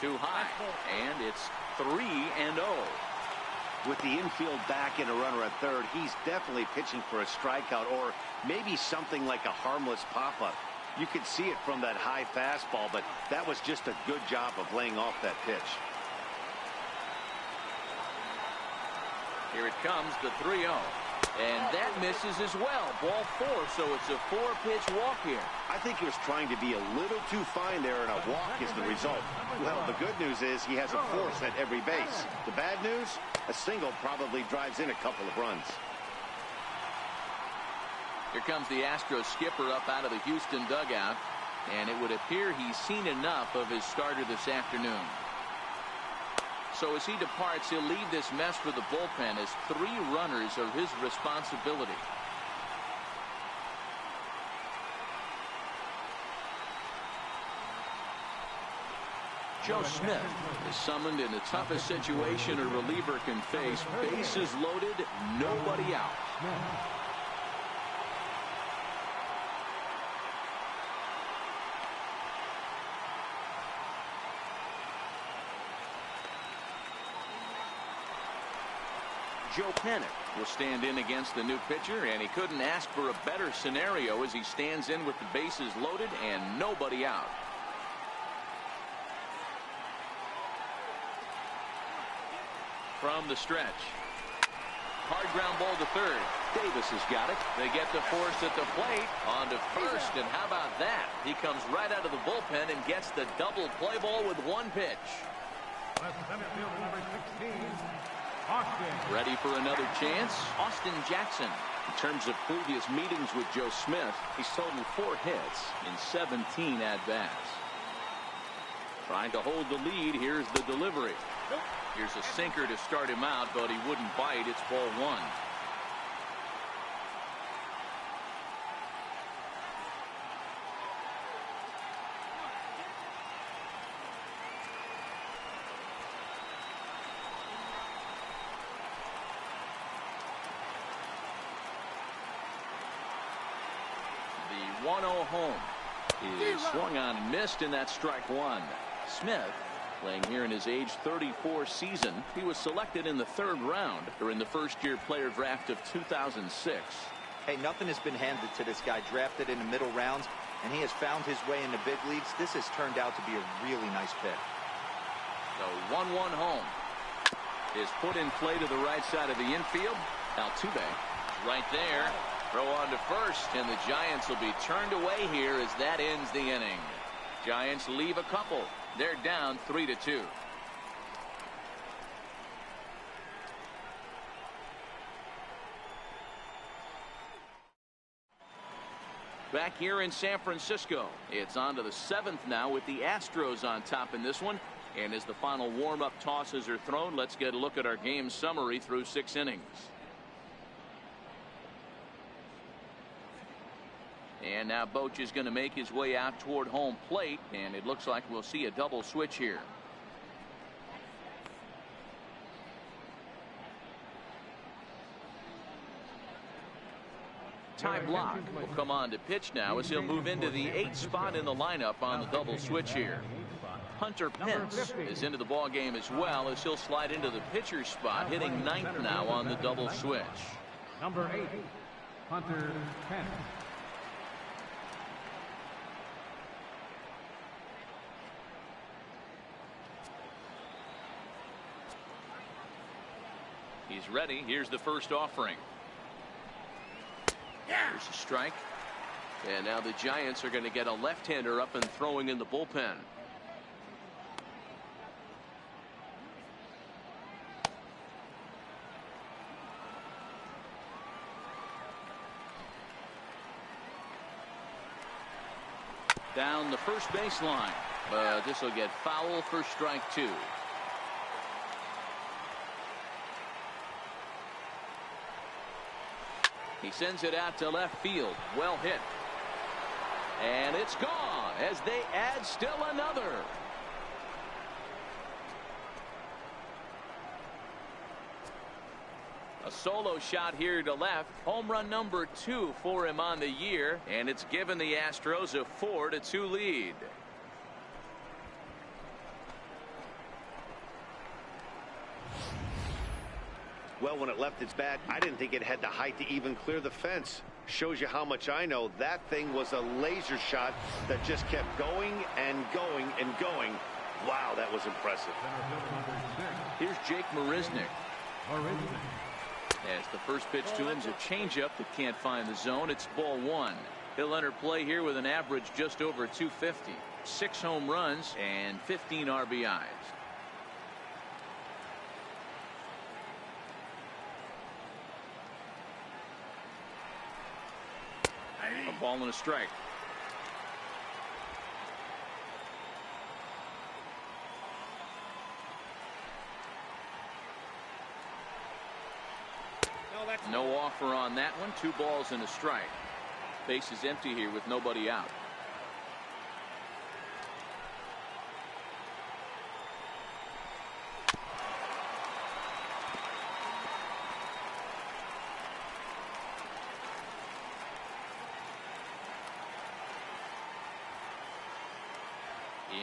Too high. And it's 3-0. With the infield back and a runner at third, he's definitely pitching for a strikeout or maybe something like a harmless pop-up. You could see it from that high fastball, but that was just a good job of laying off that pitch. Here it comes, the 3-0. And that misses as well. Ball 4, so it's a 4-pitch walk here. I think he was trying to be a little too fine there, and a walk is the result. Well, the good news is he has a force at every base. The bad news, a single probably drives in a couple of runs. Here comes the Astros skipper up out of the Houston dugout, and it would appear he's seen enough of his starter this afternoon. So as he departs, he'll leave this mess for the bullpen as 3 runners are his responsibility. Joe Smith is summoned in the toughest situation a reliever can face. Bases loaded, nobody out. Joe Panic will stand in against the new pitcher, and he couldn't ask for a better scenario as he stands in with the bases loaded and nobody out. From the stretch. Hard ground ball to third. Davis has got it. They get the force at the plate. On to first, and how about that? He comes right out of the bullpen and gets the double play ball with 1 pitch. Left center fielder number 16, Austin. Ready for another chance? Austin Jackson. In terms of previous meetings with Joe Smith, he's totaled 4 hits in 17 at-bats. Trying to hold the lead. Here's the delivery. Here's a sinker to start him out, but he wouldn't bite. It's ball 1. The 1-0 home is swung on and missed, and that's strike 1. Smith, playing here in his age 34 season, he was selected in the 3rd round during the first-year player draft of 2006. Hey, nothing has been handed to this guy. Drafted in the middle rounds, and he has found his way in the big leagues. This has turned out to be a really nice pick. The 1-1 home is put in play to the right side of the infield. Altuve right there. Throw on to first, and the Giants will be turned away here as that ends the inning. Giants leave a couple. They're down 3-2. Back here in San Francisco, it's on to the 7th now with the Astros on top in this one. And as the final warm-up tosses are thrown, let's get a look at our game summary through 6 innings. And now Boch is going to make his way out toward home plate, and it looks like we'll see a double switch here. Ty Blach will come on to pitch now as he'll move into the 8th spot in the lineup on the double switch here. Hunter Pence is into the ball game as well as he'll slide into the pitcher's spot, hitting 9th now on the double switch. Number 8, Hunter Pence. He's ready. Here's the first offering. Here's a strike. And now the Giants are going to get a left-hander up and throwing in the bullpen. Down the first baseline, but this will get foul for strike 2. He sends it out to left field. Well hit. And it's gone as they add still another. A solo shot here to left. Home run number 2 for him on the year. And it's given the Astros a 4-2 lead. Well, when it left its bat, I didn't think it had the height to even clear the fence. Shows you how much I know. That thing was a laser shot that just kept going and going and going. Wow, that was impressive. Here's Jake Marisnick. As the first pitch to him is a changeup that can't find the zone. It's ball one. He'll enter play here with an average just over 250. 6 home runs and 15 RBIs. A ball and a strike. No offer on that one. 2 balls and a strike. Base is empty here with nobody out.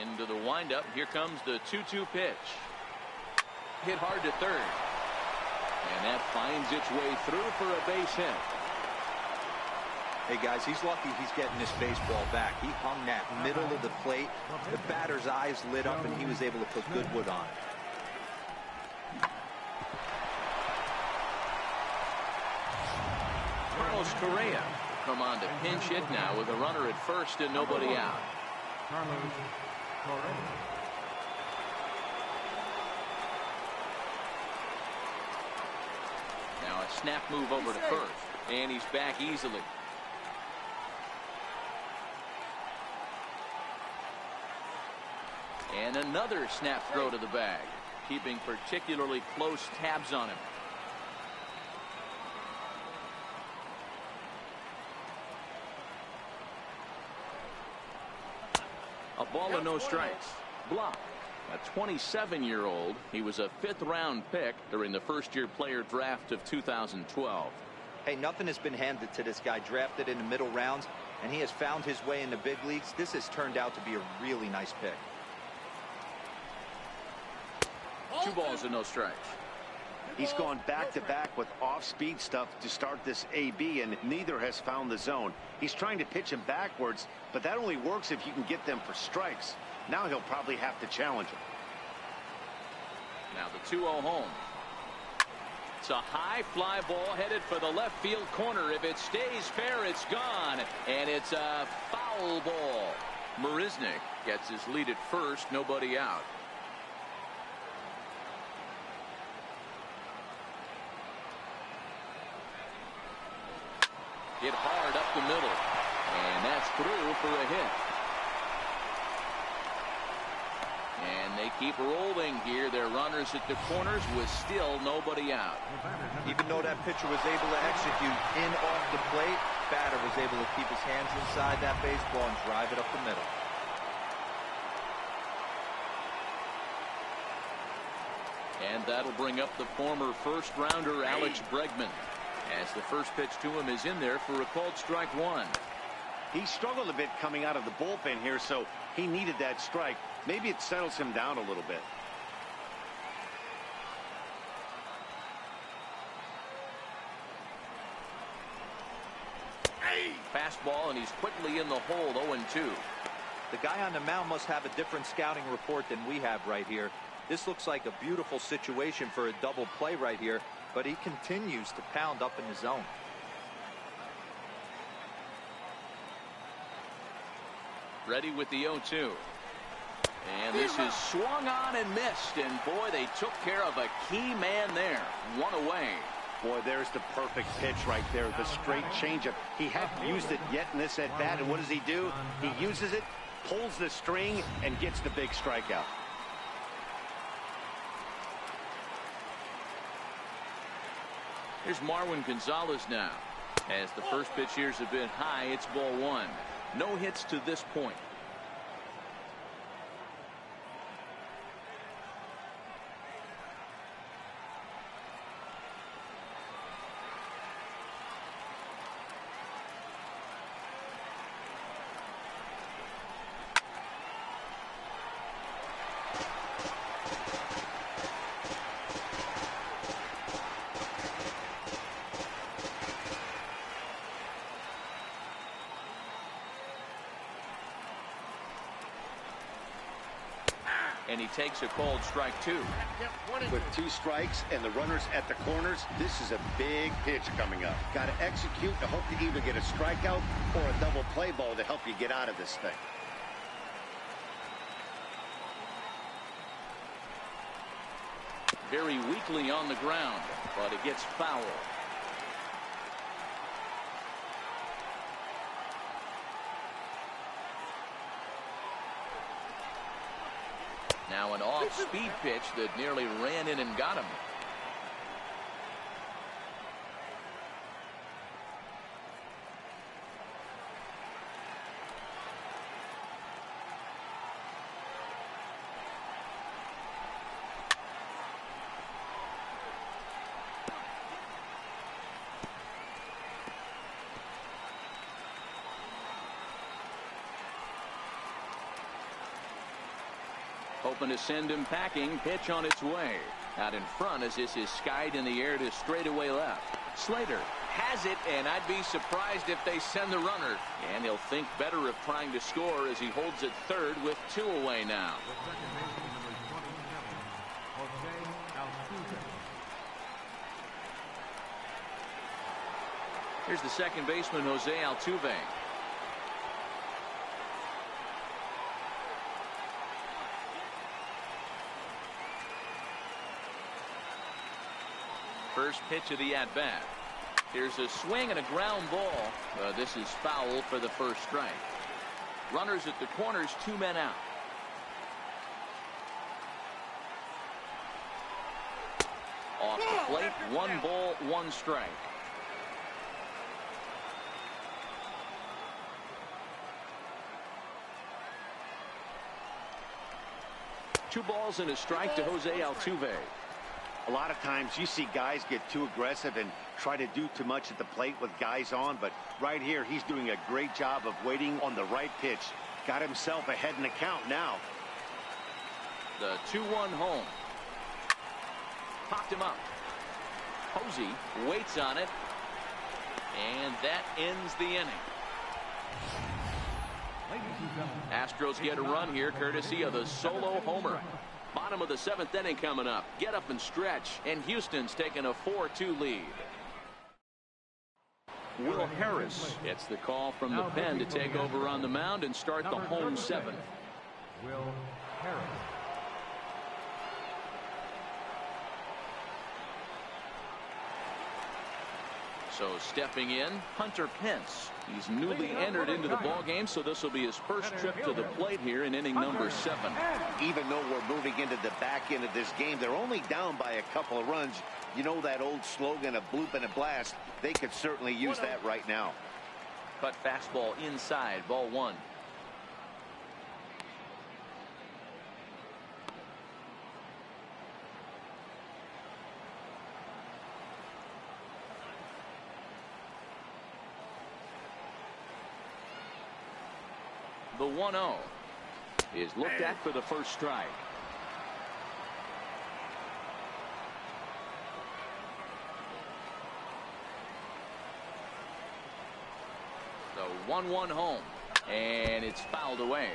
Into the windup. Here comes the 2-2 pitch. Hit hard to third. And that finds its way through for a base hit. Hey guys, he's lucky he's getting this baseball back. He hung that middle of the plate. The batter's eyes lit up and he was able to put good wood on it. Carlos Correa come on to pinch hit now with a runner at first and nobody out. Carlos Correa. Now a snap move over to first, and he's back easily. And another snap throw to the bag, keeping particularly close tabs on him. A ball and no strikes. Block. A 27-year-old. He was a 5th-round pick during the first-year player draft of 2012. Hey, nothing has been handed to this guy. Drafted in the middle rounds, and he has found his way in the big leagues. This has turned out to be a really nice pick. 2 balls and no strikes. He's gone back-to-back with off-speed stuff to start this AB, and neither has found the zone. He's trying to pitch him backwards, but that only works if you can get them for strikes. Now he'll probably have to challenge him. Now the 2-0 home. It's a high fly ball headed for the left field corner. If it stays fair, it's gone. And it's a foul ball. Marisnick gets his lead at first. Nobody out. Hit hard up the middle. And that's through for a hit. And they keep rolling here. Their runners at the corners with still nobody out. Even though that pitcher was able to execute in off the plate, batter was able to keep his hands inside that baseball and drive it up the middle. And that'll bring up the former first-rounder Alex Bregman, as the first pitch to him is in there for a called strike 1. He struggled a bit coming out of the bullpen here, so he needed that strike. Maybe it settles him down a little bit. Fastball, and he's quickly in the hold. 0-2. The guy on the mound must have a different scouting report than we have right here. This looks like a beautiful situation for a double play right here, but he continues to pound up in the zone. Ready with the 0-2. And this is swung on and missed. And boy, they took care of a key man there. 1 away. Boy, there's the perfect pitch right there. The straight changeup. He hadn't used it yet in this at bat. And what does he do? He uses it, pulls the string, and gets the big strikeout. Here's Marwin Gonzalez now. As the first pitch here's a bit high, it's ball 1. No hits to this point. and he takes a called strike 2. With 2 strikes and the runners at the corners, this is a big pitch coming up. Got to execute to hope to either get a strikeout or a double play ball to help you get out of this thing. Very weakly on the ground, but it gets foul. Now an off-speed pitch that nearly ran in and got him. Hoping to send him packing. Pitch on its way. Out in front as this is skied in the air to straightaway left. Slater has it, and I'd be surprised if they send the runner. And he'll think better of trying to score as he holds it third with 2 away now. Here's the second baseman, Jose Altuve. First pitch of the at-bat. Here's a swing and a ground ball. This is foul for the first strike. Runners at the corners, 2 men out. Off the plate, 1 ball, 1 strike. Two balls and a strike to Jose Altuve. A lot of times you see guys get too aggressive and try to do too much at the plate with guys on, but right here he's doing a great job of waiting on the right pitch. Got himself ahead in the count now. The 2-1 home. Popped him up. Posey waits on it, and that ends the inning. Astros get a run here courtesy of the solo homer. Bottom of the 7th inning coming up. Get up and stretch, and Houston's taking a 4-2 lead. Will Harris gets the call from the pen to take over on the mound and start the home 7th. Will Harris. So stepping in, Hunter Pence. He's newly entered into the ballgame, so this will be his first trip to the plate here in inning number 7. Even though we're moving into the back end of this game, they're only down by a couple of runs. You know that old slogan, a bloop and a blast. They could certainly use that right now. Cut fastball inside, ball 1. The 1-0 is looked at for the first strike. The 1-1 home, and it's fouled away.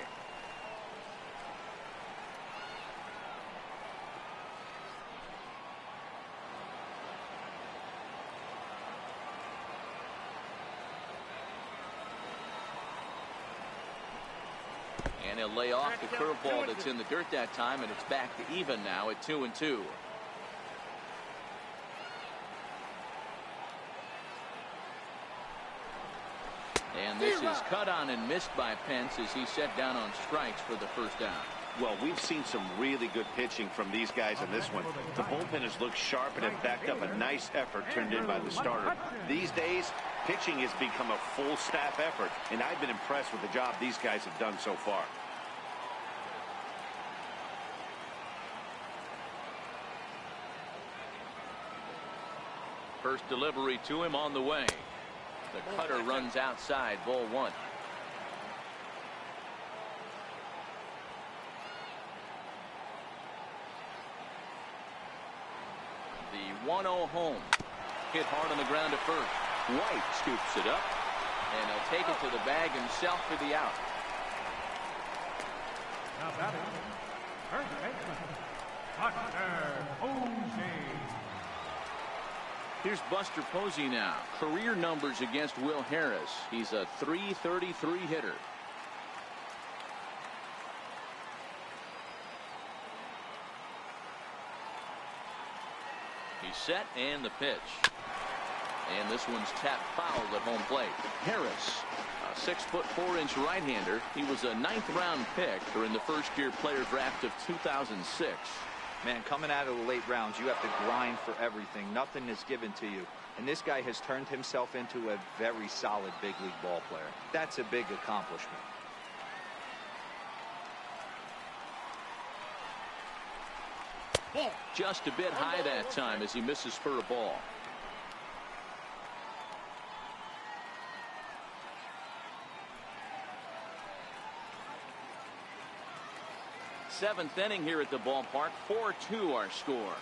And he'll lay off the curveball that's in the dirt that time, and it's back to even now at 2-2. And this is cut on and missed by Pence as he set down on strikes for the first down. Well, we've seen some really good pitching from these guys in this one. The bullpen has looked sharp and have backed up a nice effort turned in by the starter. These days, pitching has become a full staff effort, and I've been impressed with the job these guys have done so far. First delivery to him on the way. The cutter runs outside, ball 1. The 1-0 home. Hit hard on the ground to first. White scoops it up, and he'll take it to the bag himself for the out. Now batting, First baseman, Buster Posey. Here's Buster Posey now. Career numbers against Will Harris. He's a .333 hitter. He's set, and the pitch. And this one's tapped foul at home plate. Harris, a 6'4" right-hander. He was a 9th-round pick during the first-year player draft of 2006. Man, coming out of the late rounds, you have to grind for everything. Nothing is given to you. And this guy has turned himself into a very solid big league ball player. That's a big accomplishment. Just a bit high that time as he misses for a ball. Seventh inning here at the ballpark. 4-2 our score.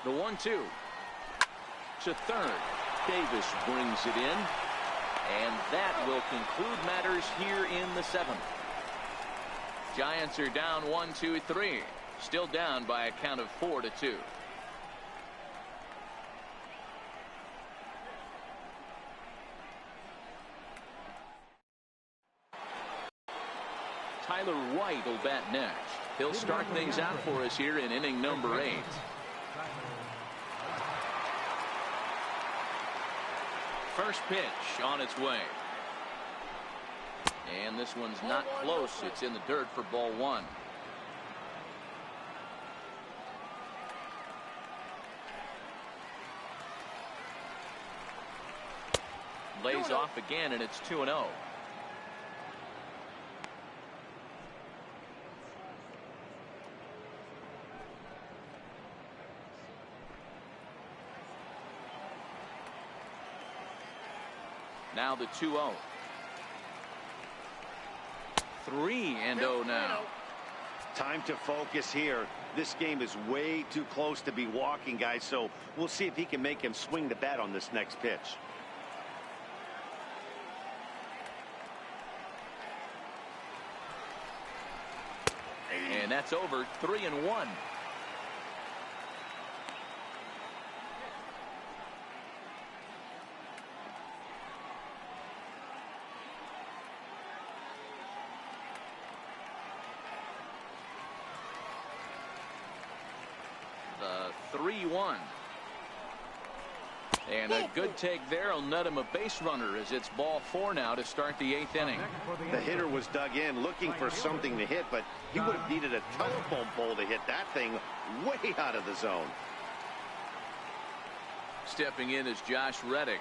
The 1-2 to third. Davis brings it in, and that will conclude matters here in the 7th. Giants are down 1-2-3, still down by a count of 4-2. Tyler White will bat next. He'll start things out for us here in inning number 8. First pitch on its way. And this one's not close. It's in the dirt for ball 1. Lays off again, and it's 2-0. Now the 2-0. 3-0 now. Time to focus here. This game is way too close to be walking, guys, so we'll see if he can make him swing the bat on this next pitch. And that's over. 3-1. The 3-1. And a good take there will net him a base runner as it's ball 4 now to start the 8th inning. The hitter was dug in looking for something to hit, but he would have needed a telephone pole to hit that thing way out of the zone. Stepping in is Josh Reddick.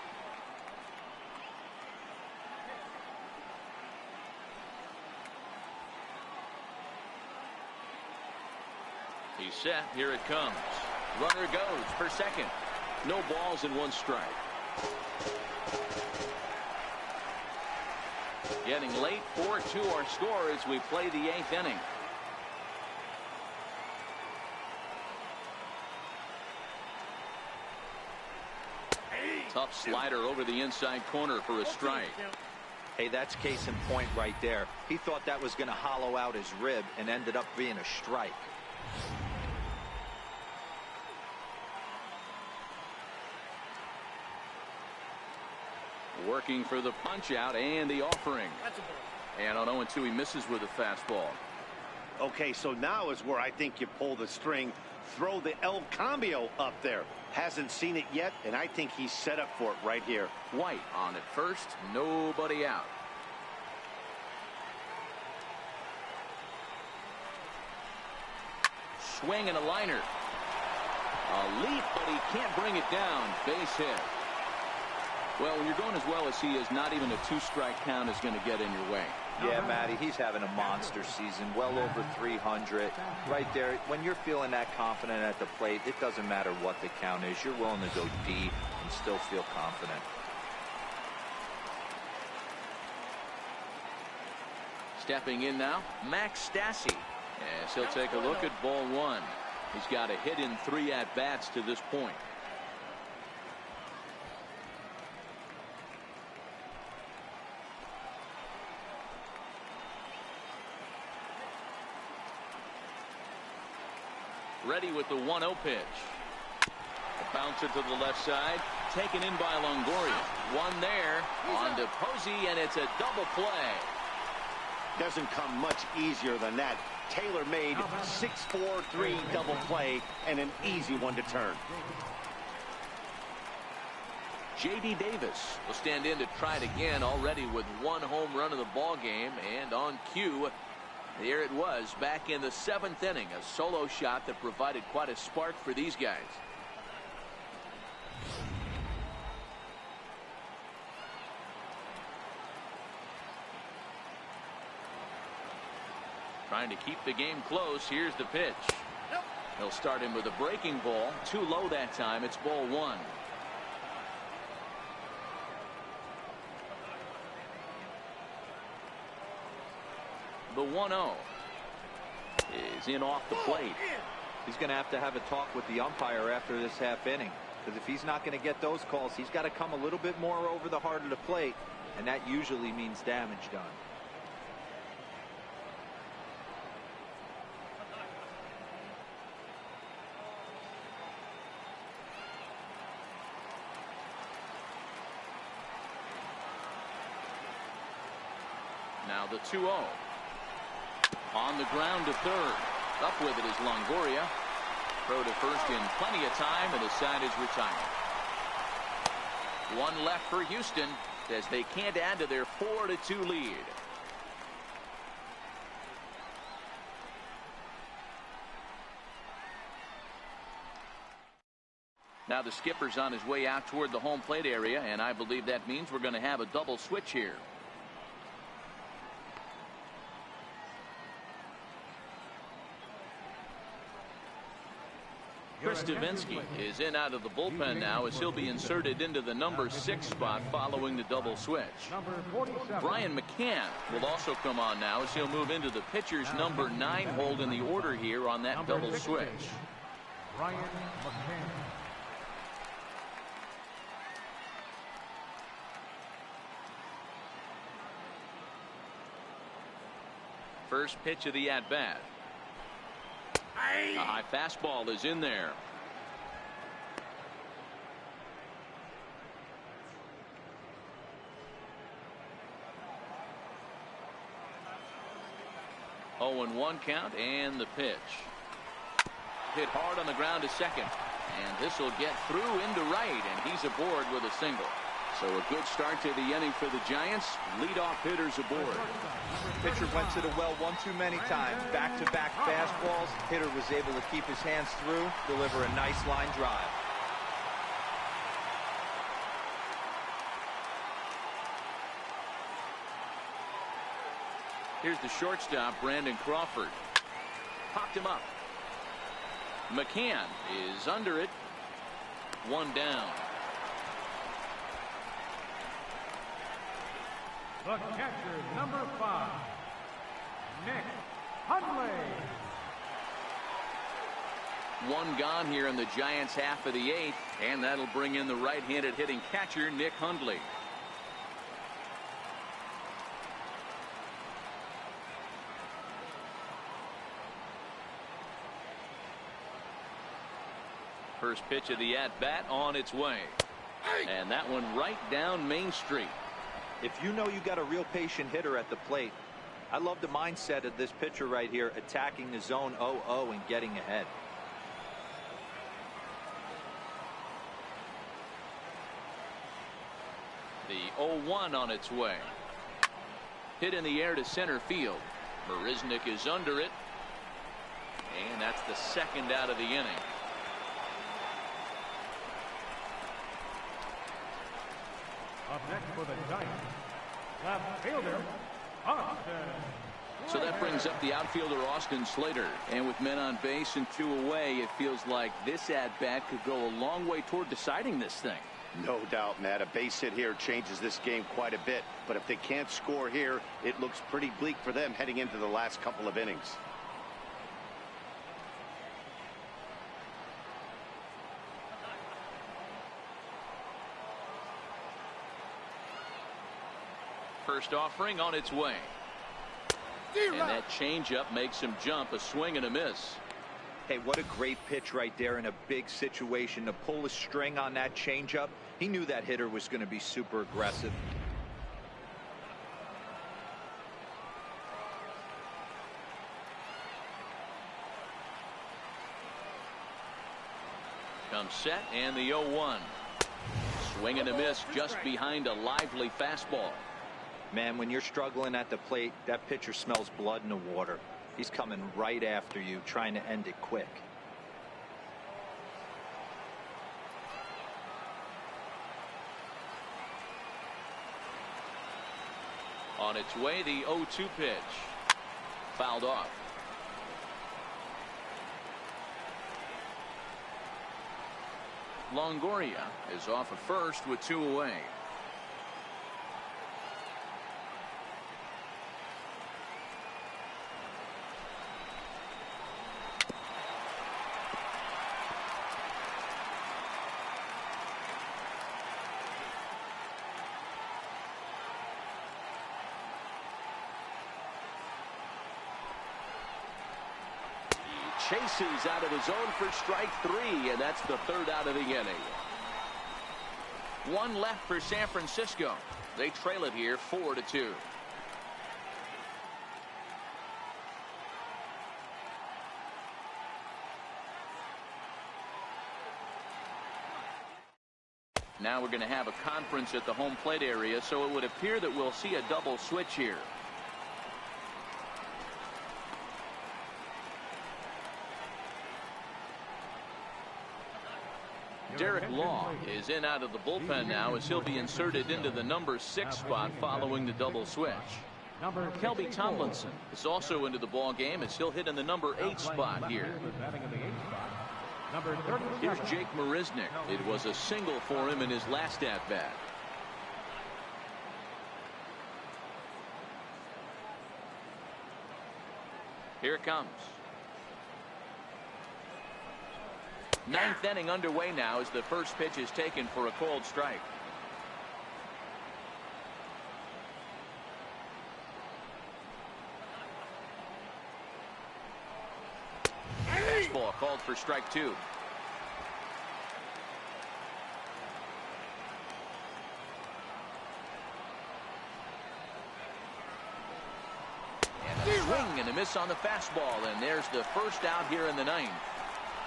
He's set. Here it comes. Runner goes for second. No balls and 1 strike. Getting late. 4-2 our score as we play the 8th inning. Tough slider over the inside corner for a strike. Hey, that's case in point right there. He thought that was going to hollow out his rib and ended up being a strike. Working for the punch out and the offering. And on 0-2 he misses with a fastball. Okay, so now is where I think you pull the string. Throw the El Cambio up there. Hasn't seen it yet, and I think he's set up for it right here. White on at first. Nobody out. Swing and a liner. A leap, but he can't bring it down. Base hit. Well, when you're going as well as he is, not even a 2-strike count is going to get in your way. Yeah, Matty, he's having a monster season, well over 300. Right there, when you're feeling that confident at the plate, it doesn't matter what the count is. You're willing to go deep, and still feel confident. Stepping in now, Max Stassi. As he'll take a look at ball one. He's got a hit in 3 at-bats to this point. Ready with the 1-0 pitch. Bounce it to the left side. Taken in by Longoria. One there on to Posey, and it's a double play. Doesn't come much easier than that. Taylor made 6-4-3 double play and an easy one to turn. J.D. Davis will stand in to try it again, already with 1 home run of the ball game, and on cue, there it was back in the 7th inning, a solo shot that provided quite a spark for these guys. Trying to keep the game close. Here's the pitch. He'll start him with a breaking ball. Too low that time. It's ball 1. The 1-0 is in off the plate. He's going to have a talk with the umpire after this half inning, because if he's not going to get those calls, he's got to come a little bit more over the heart of the plate, and that usually means damage done. Now the 2-0. On the ground to third. Up with it is Longoria. Throw to first in plenty of time, and the side is retired. 1 left for Houston as they can't add to their 4-2 lead. Now the skipper's on his way out toward the home plate area, and I believe that means we're going to have a double switch here. Chris Davinsky is in out of the bullpen now, as he'll be inserted into the number 6 spot following the double switch. Brian McCann will also come on now, as he'll move into the pitcher's number 9 hold in the order here on that double switch. Brian McCann. First pitch of the at-bat. A high fastball is in there. Oh, and 1 count, and the pitch. Hit hard on the ground to second, and this will get through into right, and he's aboard with a single. So a good start to the inning for the Giants. Leadoff hitters aboard. Pitcher went to the well one too many times. Back-to-back fastballs. Hitter was able to keep his hands through, deliver a nice line drive. Here's the shortstop, Brandon Crawford. Popped him up. McCann is under it. 1 down. The catcher, number 5, Nick Hundley. 1 gone here in the Giants' half of the 8th, and that'll bring in the right-handed hitting catcher, Nick Hundley. First pitch of the at-bat on its way. And that one right down Main Street. If you know you got a real patient hitter at the plate, I love the mindset of this pitcher right here, attacking the zone 0-0 and getting ahead. The 0-1 on its way. Hit in the air to center field. Marisnik is under it. And that's the 2nd out of the inning. Up next for the Giants, left fielder, Austin. So that brings up the outfielder, Austin Slater. And with men on base and 2 away, it feels like this at-bat could go a long way toward deciding this thing. No doubt, Matt. A base hit here changes this game quite a bit. But if they can't score here, it looks pretty bleak for them heading into the last couple of innings. First offering on its way. And that changeup makes him jump. A swing and a miss. Hey, what a great pitch right there in a big situation to pull a string on that changeup. He knew that hitter was going to be super aggressive. Comes set and the 0-1. Swing and a miss just behind a lively fastball. Man, when you're struggling at the plate, that pitcher smells blood in the water. He's coming right after you, trying to end it quick. On its way, the 0-2 pitch. Fouled off. Longoria is off at first with 2 away. Chases out of the zone for strike 3, and that's the 3rd out of the inning. 1 left for San Francisco. They trail it here 4-2. Now we're going to have a conference at the home plate area, so it would appear that we'll see a double switch here. Derek Law is in out of the bullpen now as he'll be inserted into the number 6 spot following the double switch. Kelby Tomlinson is also into the ball game as he'll hit in the number 8 spot here. Here's Jake Marisnick. It was a single for him in his last at bat. Here it comes. 9th inning underway now as the first pitch is taken for a called strike. Fastball called for strike 2. And a swing and a miss on the fastball, and there's the first out here in the 9th.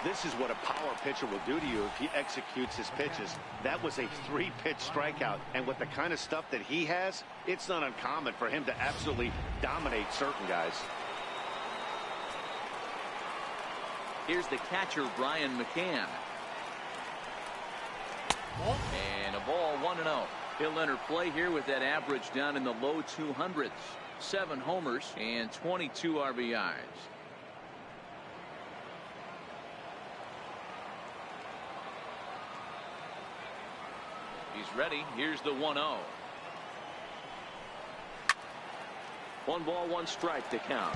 This is what a power pitcher will do to you if he executes his pitches. That was a 3-pitch strikeout, and with the kind of stuff that he has, it's not uncommon for him to absolutely dominate certain guys. Here's the catcher, Brian McCann. And a ball, 1-0. He'll enter play here with that average down in the low 200s. 7 homers and 22 RBIs. He's ready. Here's the 1-0. 1 ball, 1 strike to count.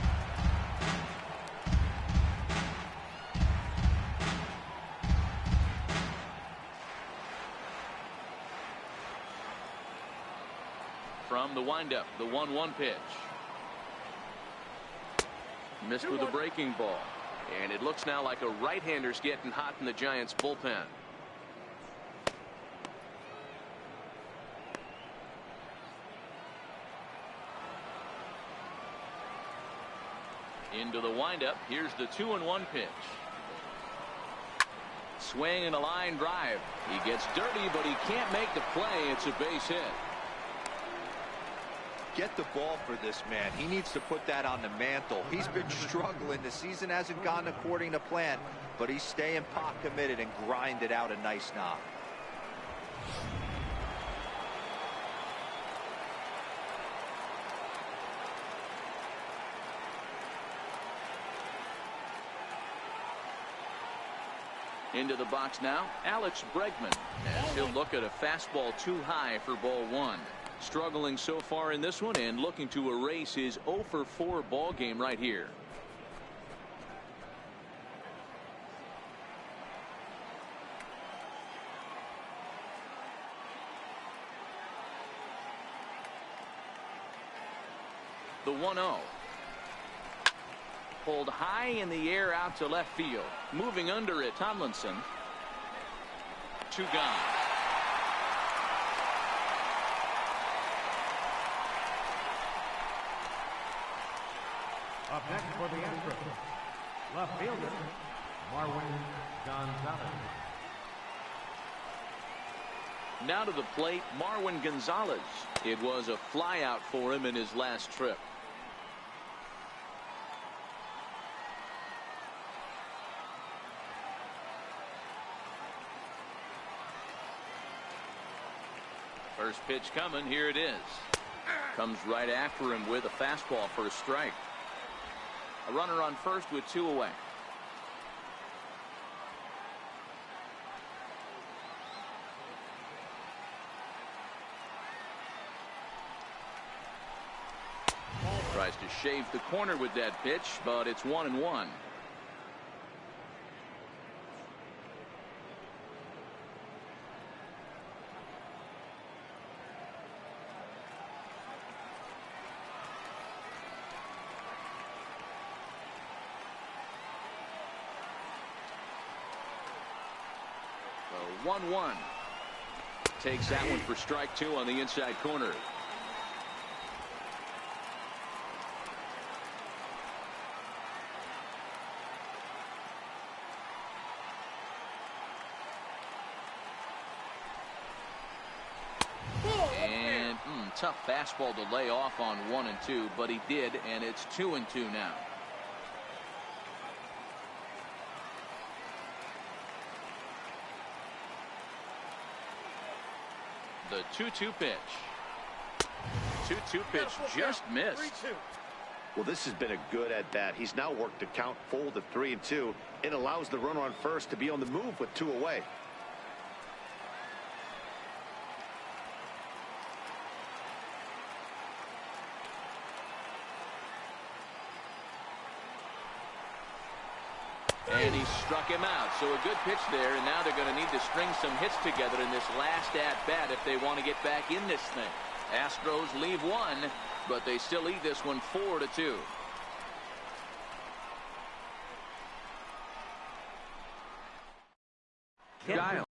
From the windup, the 1-1 pitch. Missed with a breaking ball. And it looks now like a right-hander's getting hot in the Giants bullpen. Into the windup. Here's the 2-1 pitch. Swing and a line drive. He gets dirty, but he can't make the play. It's a base hit. Get the ball for this man. He needs to put that on the mantle. He's been struggling. The season hasn't gone according to plan, but he's staying pot committed and grinded out a nice knock. Into the box now, Alex Bregman. And He'll look at a fastball too high for ball one. Struggling so far in this one and looking to erase his 0 for 4 ball game right here. The 1-0. Pulled high in the air out to left field. Moving under it, Tomlinson. 2 gone. Up next for the Astros, left fielder, Marwin Gonzalez. Now to the plate, Marwin Gonzalez. It was a flyout for him in his last trip. First pitch coming. Here it is. Comes right after him with a fastball for a strike. A runner on first with 2 away. Tries to shave the corner with that pitch, but it's 1-1. So 1-1. Takes that one for strike 2 on the inside corner. Tough fastball to lay off on 1 and 2, but he did, and it's 2 and 2 now. The 2-2 pitch. 2-2 pitch just missed. Well, this has been a good at bat. He's now worked the count full to 3 and 2. It allows the runner on first to be on the move with 2 away. And he struck him out. So a good pitch there, and now they're going to need to string some hits together in this last at-bat if they want to get back in this thing. Astros leave 1, but they still lead this one 4-2. Giles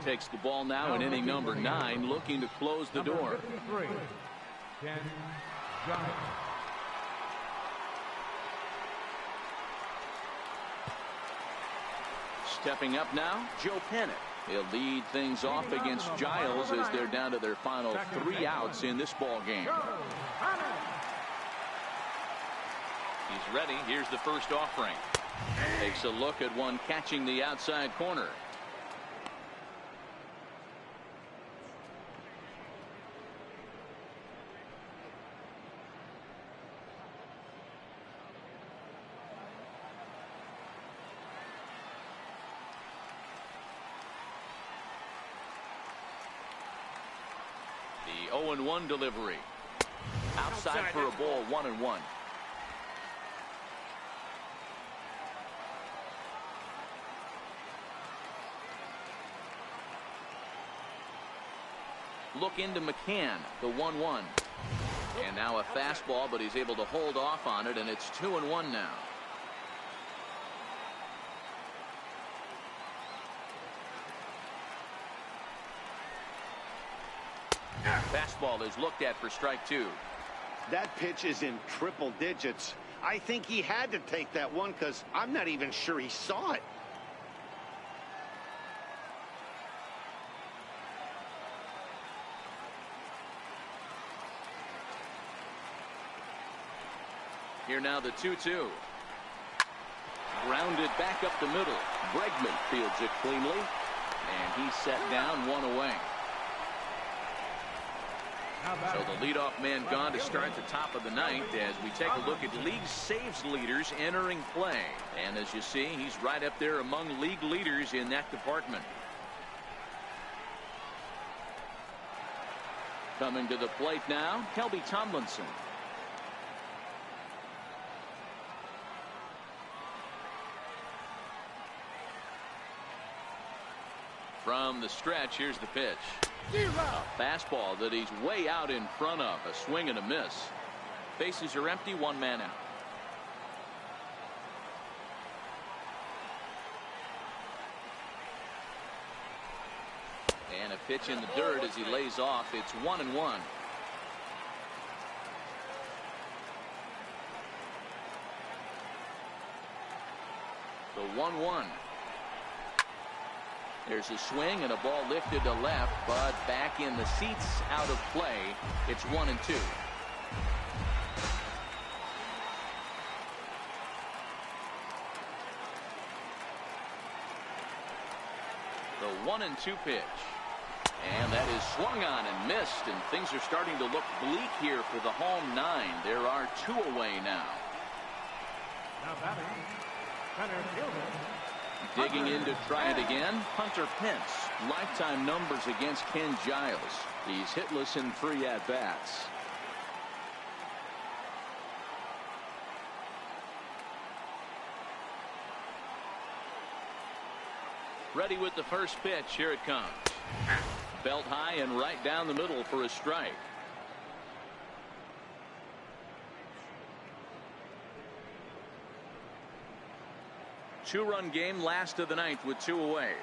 takes the ball now in inning number 9, looking to close the door. Ken Giles. Stepping up now, Joe Pennant. He'll lead things off against Giles as they're down to their final 3 outs in this ball game. He's ready. Here's the first offering. Takes a look at one catching the outside corner. The 0-1 delivery. Outside for a ball, 1-1. Look into McCann, the 1-1. And now a fastball, but he's able to hold off on it, and it's 2-1 now. Fastball is looked at for strike 2. That pitch is in triple digits. I think he had to take that one because I'm not even sure he saw it. Here now the 2-2. Grounded back up the middle. Bregman fields it cleanly, and he's set down 1 away. So the leadoff man gone to start the top of the 9th as we take a look at league saves leaders entering play. And as you see, he's right up there among league leaders in that department. Coming to the plate now, Kelby Tomlinson. From the stretch, here's the pitch. A fastball that he's way out in front of. A swing and a miss. Bases are empty, one man out. And a pitch in the dirt as he lays off. It's 1-1. The 1-1. There's a swing and a ball lifted to left, but back in the seats, out of play. It's 1-2. The 1-2 pitch. And that is swung on and missed, and things are starting to look bleak here for the home nine. There are 2 away now. Now batting, center fielder. Digging in to try it again, Hunter Pence. Lifetime numbers against Ken Giles. He's hitless in 3 at-bats. Ready with the first pitch. Here it comes. Belt high and right down the middle for a strike. Two-run game, last of the ninth with 2 away.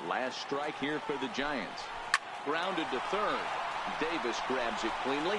Last strike here for the Giants. Grounded to third. Davis grabs it cleanly.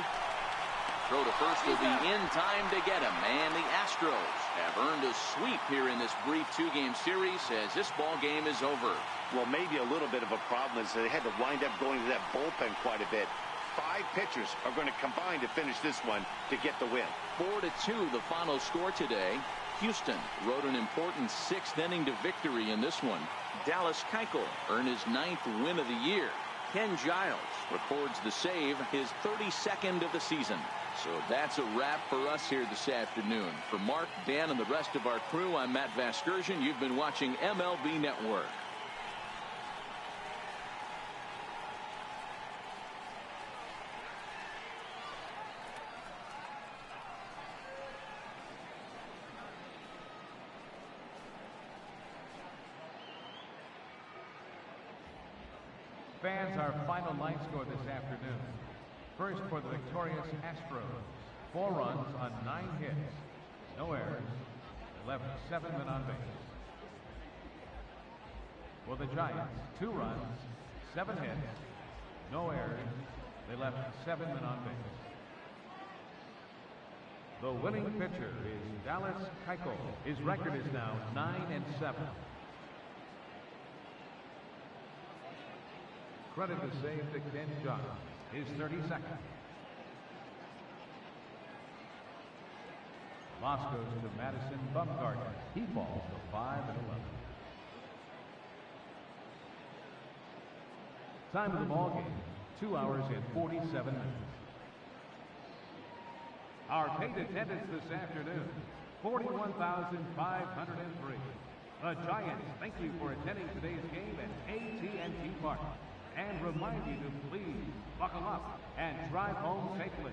Throw to first will be in time to get him. And the Astros have earned a sweep here in this brief 2-game series as this ball game is over. Well, maybe a little bit of a problem is they had to wind up going to that bullpen quite a bit. 5 pitchers are going to combine to finish this one to get the win. 4-2 the final score today. Houston rode an important 6th inning to victory in this one. Dallas Keuchel earned his 9th win of the year. Ken Giles records the save, his 32nd of the season. So that's a wrap for us here this afternoon. For Mark, Dan, and the rest of our crew, I'm Matt Vasgersian. You've been watching MLB Network. Fans, our final line score this afternoon. First for the victorious Astros, 4 runs on 9 hits, no errors, left 7 men on base. For the Giants, 2 runs, 7 hits, no errors, they left 7 men on base. The winning pitcher is Dallas Keuchel. His record is now 9-7. Credit the save to Ken Giles, his 32nd. Loss goes to Madison Bumgarner. He falls to 5-11. Time of the ball game, 2 hours and 47 minutes. Our paid attendance this afternoon, 41,503. The Giants thank you for attending today's game at AT&T Park and remind you to please buckle up and drive home safely.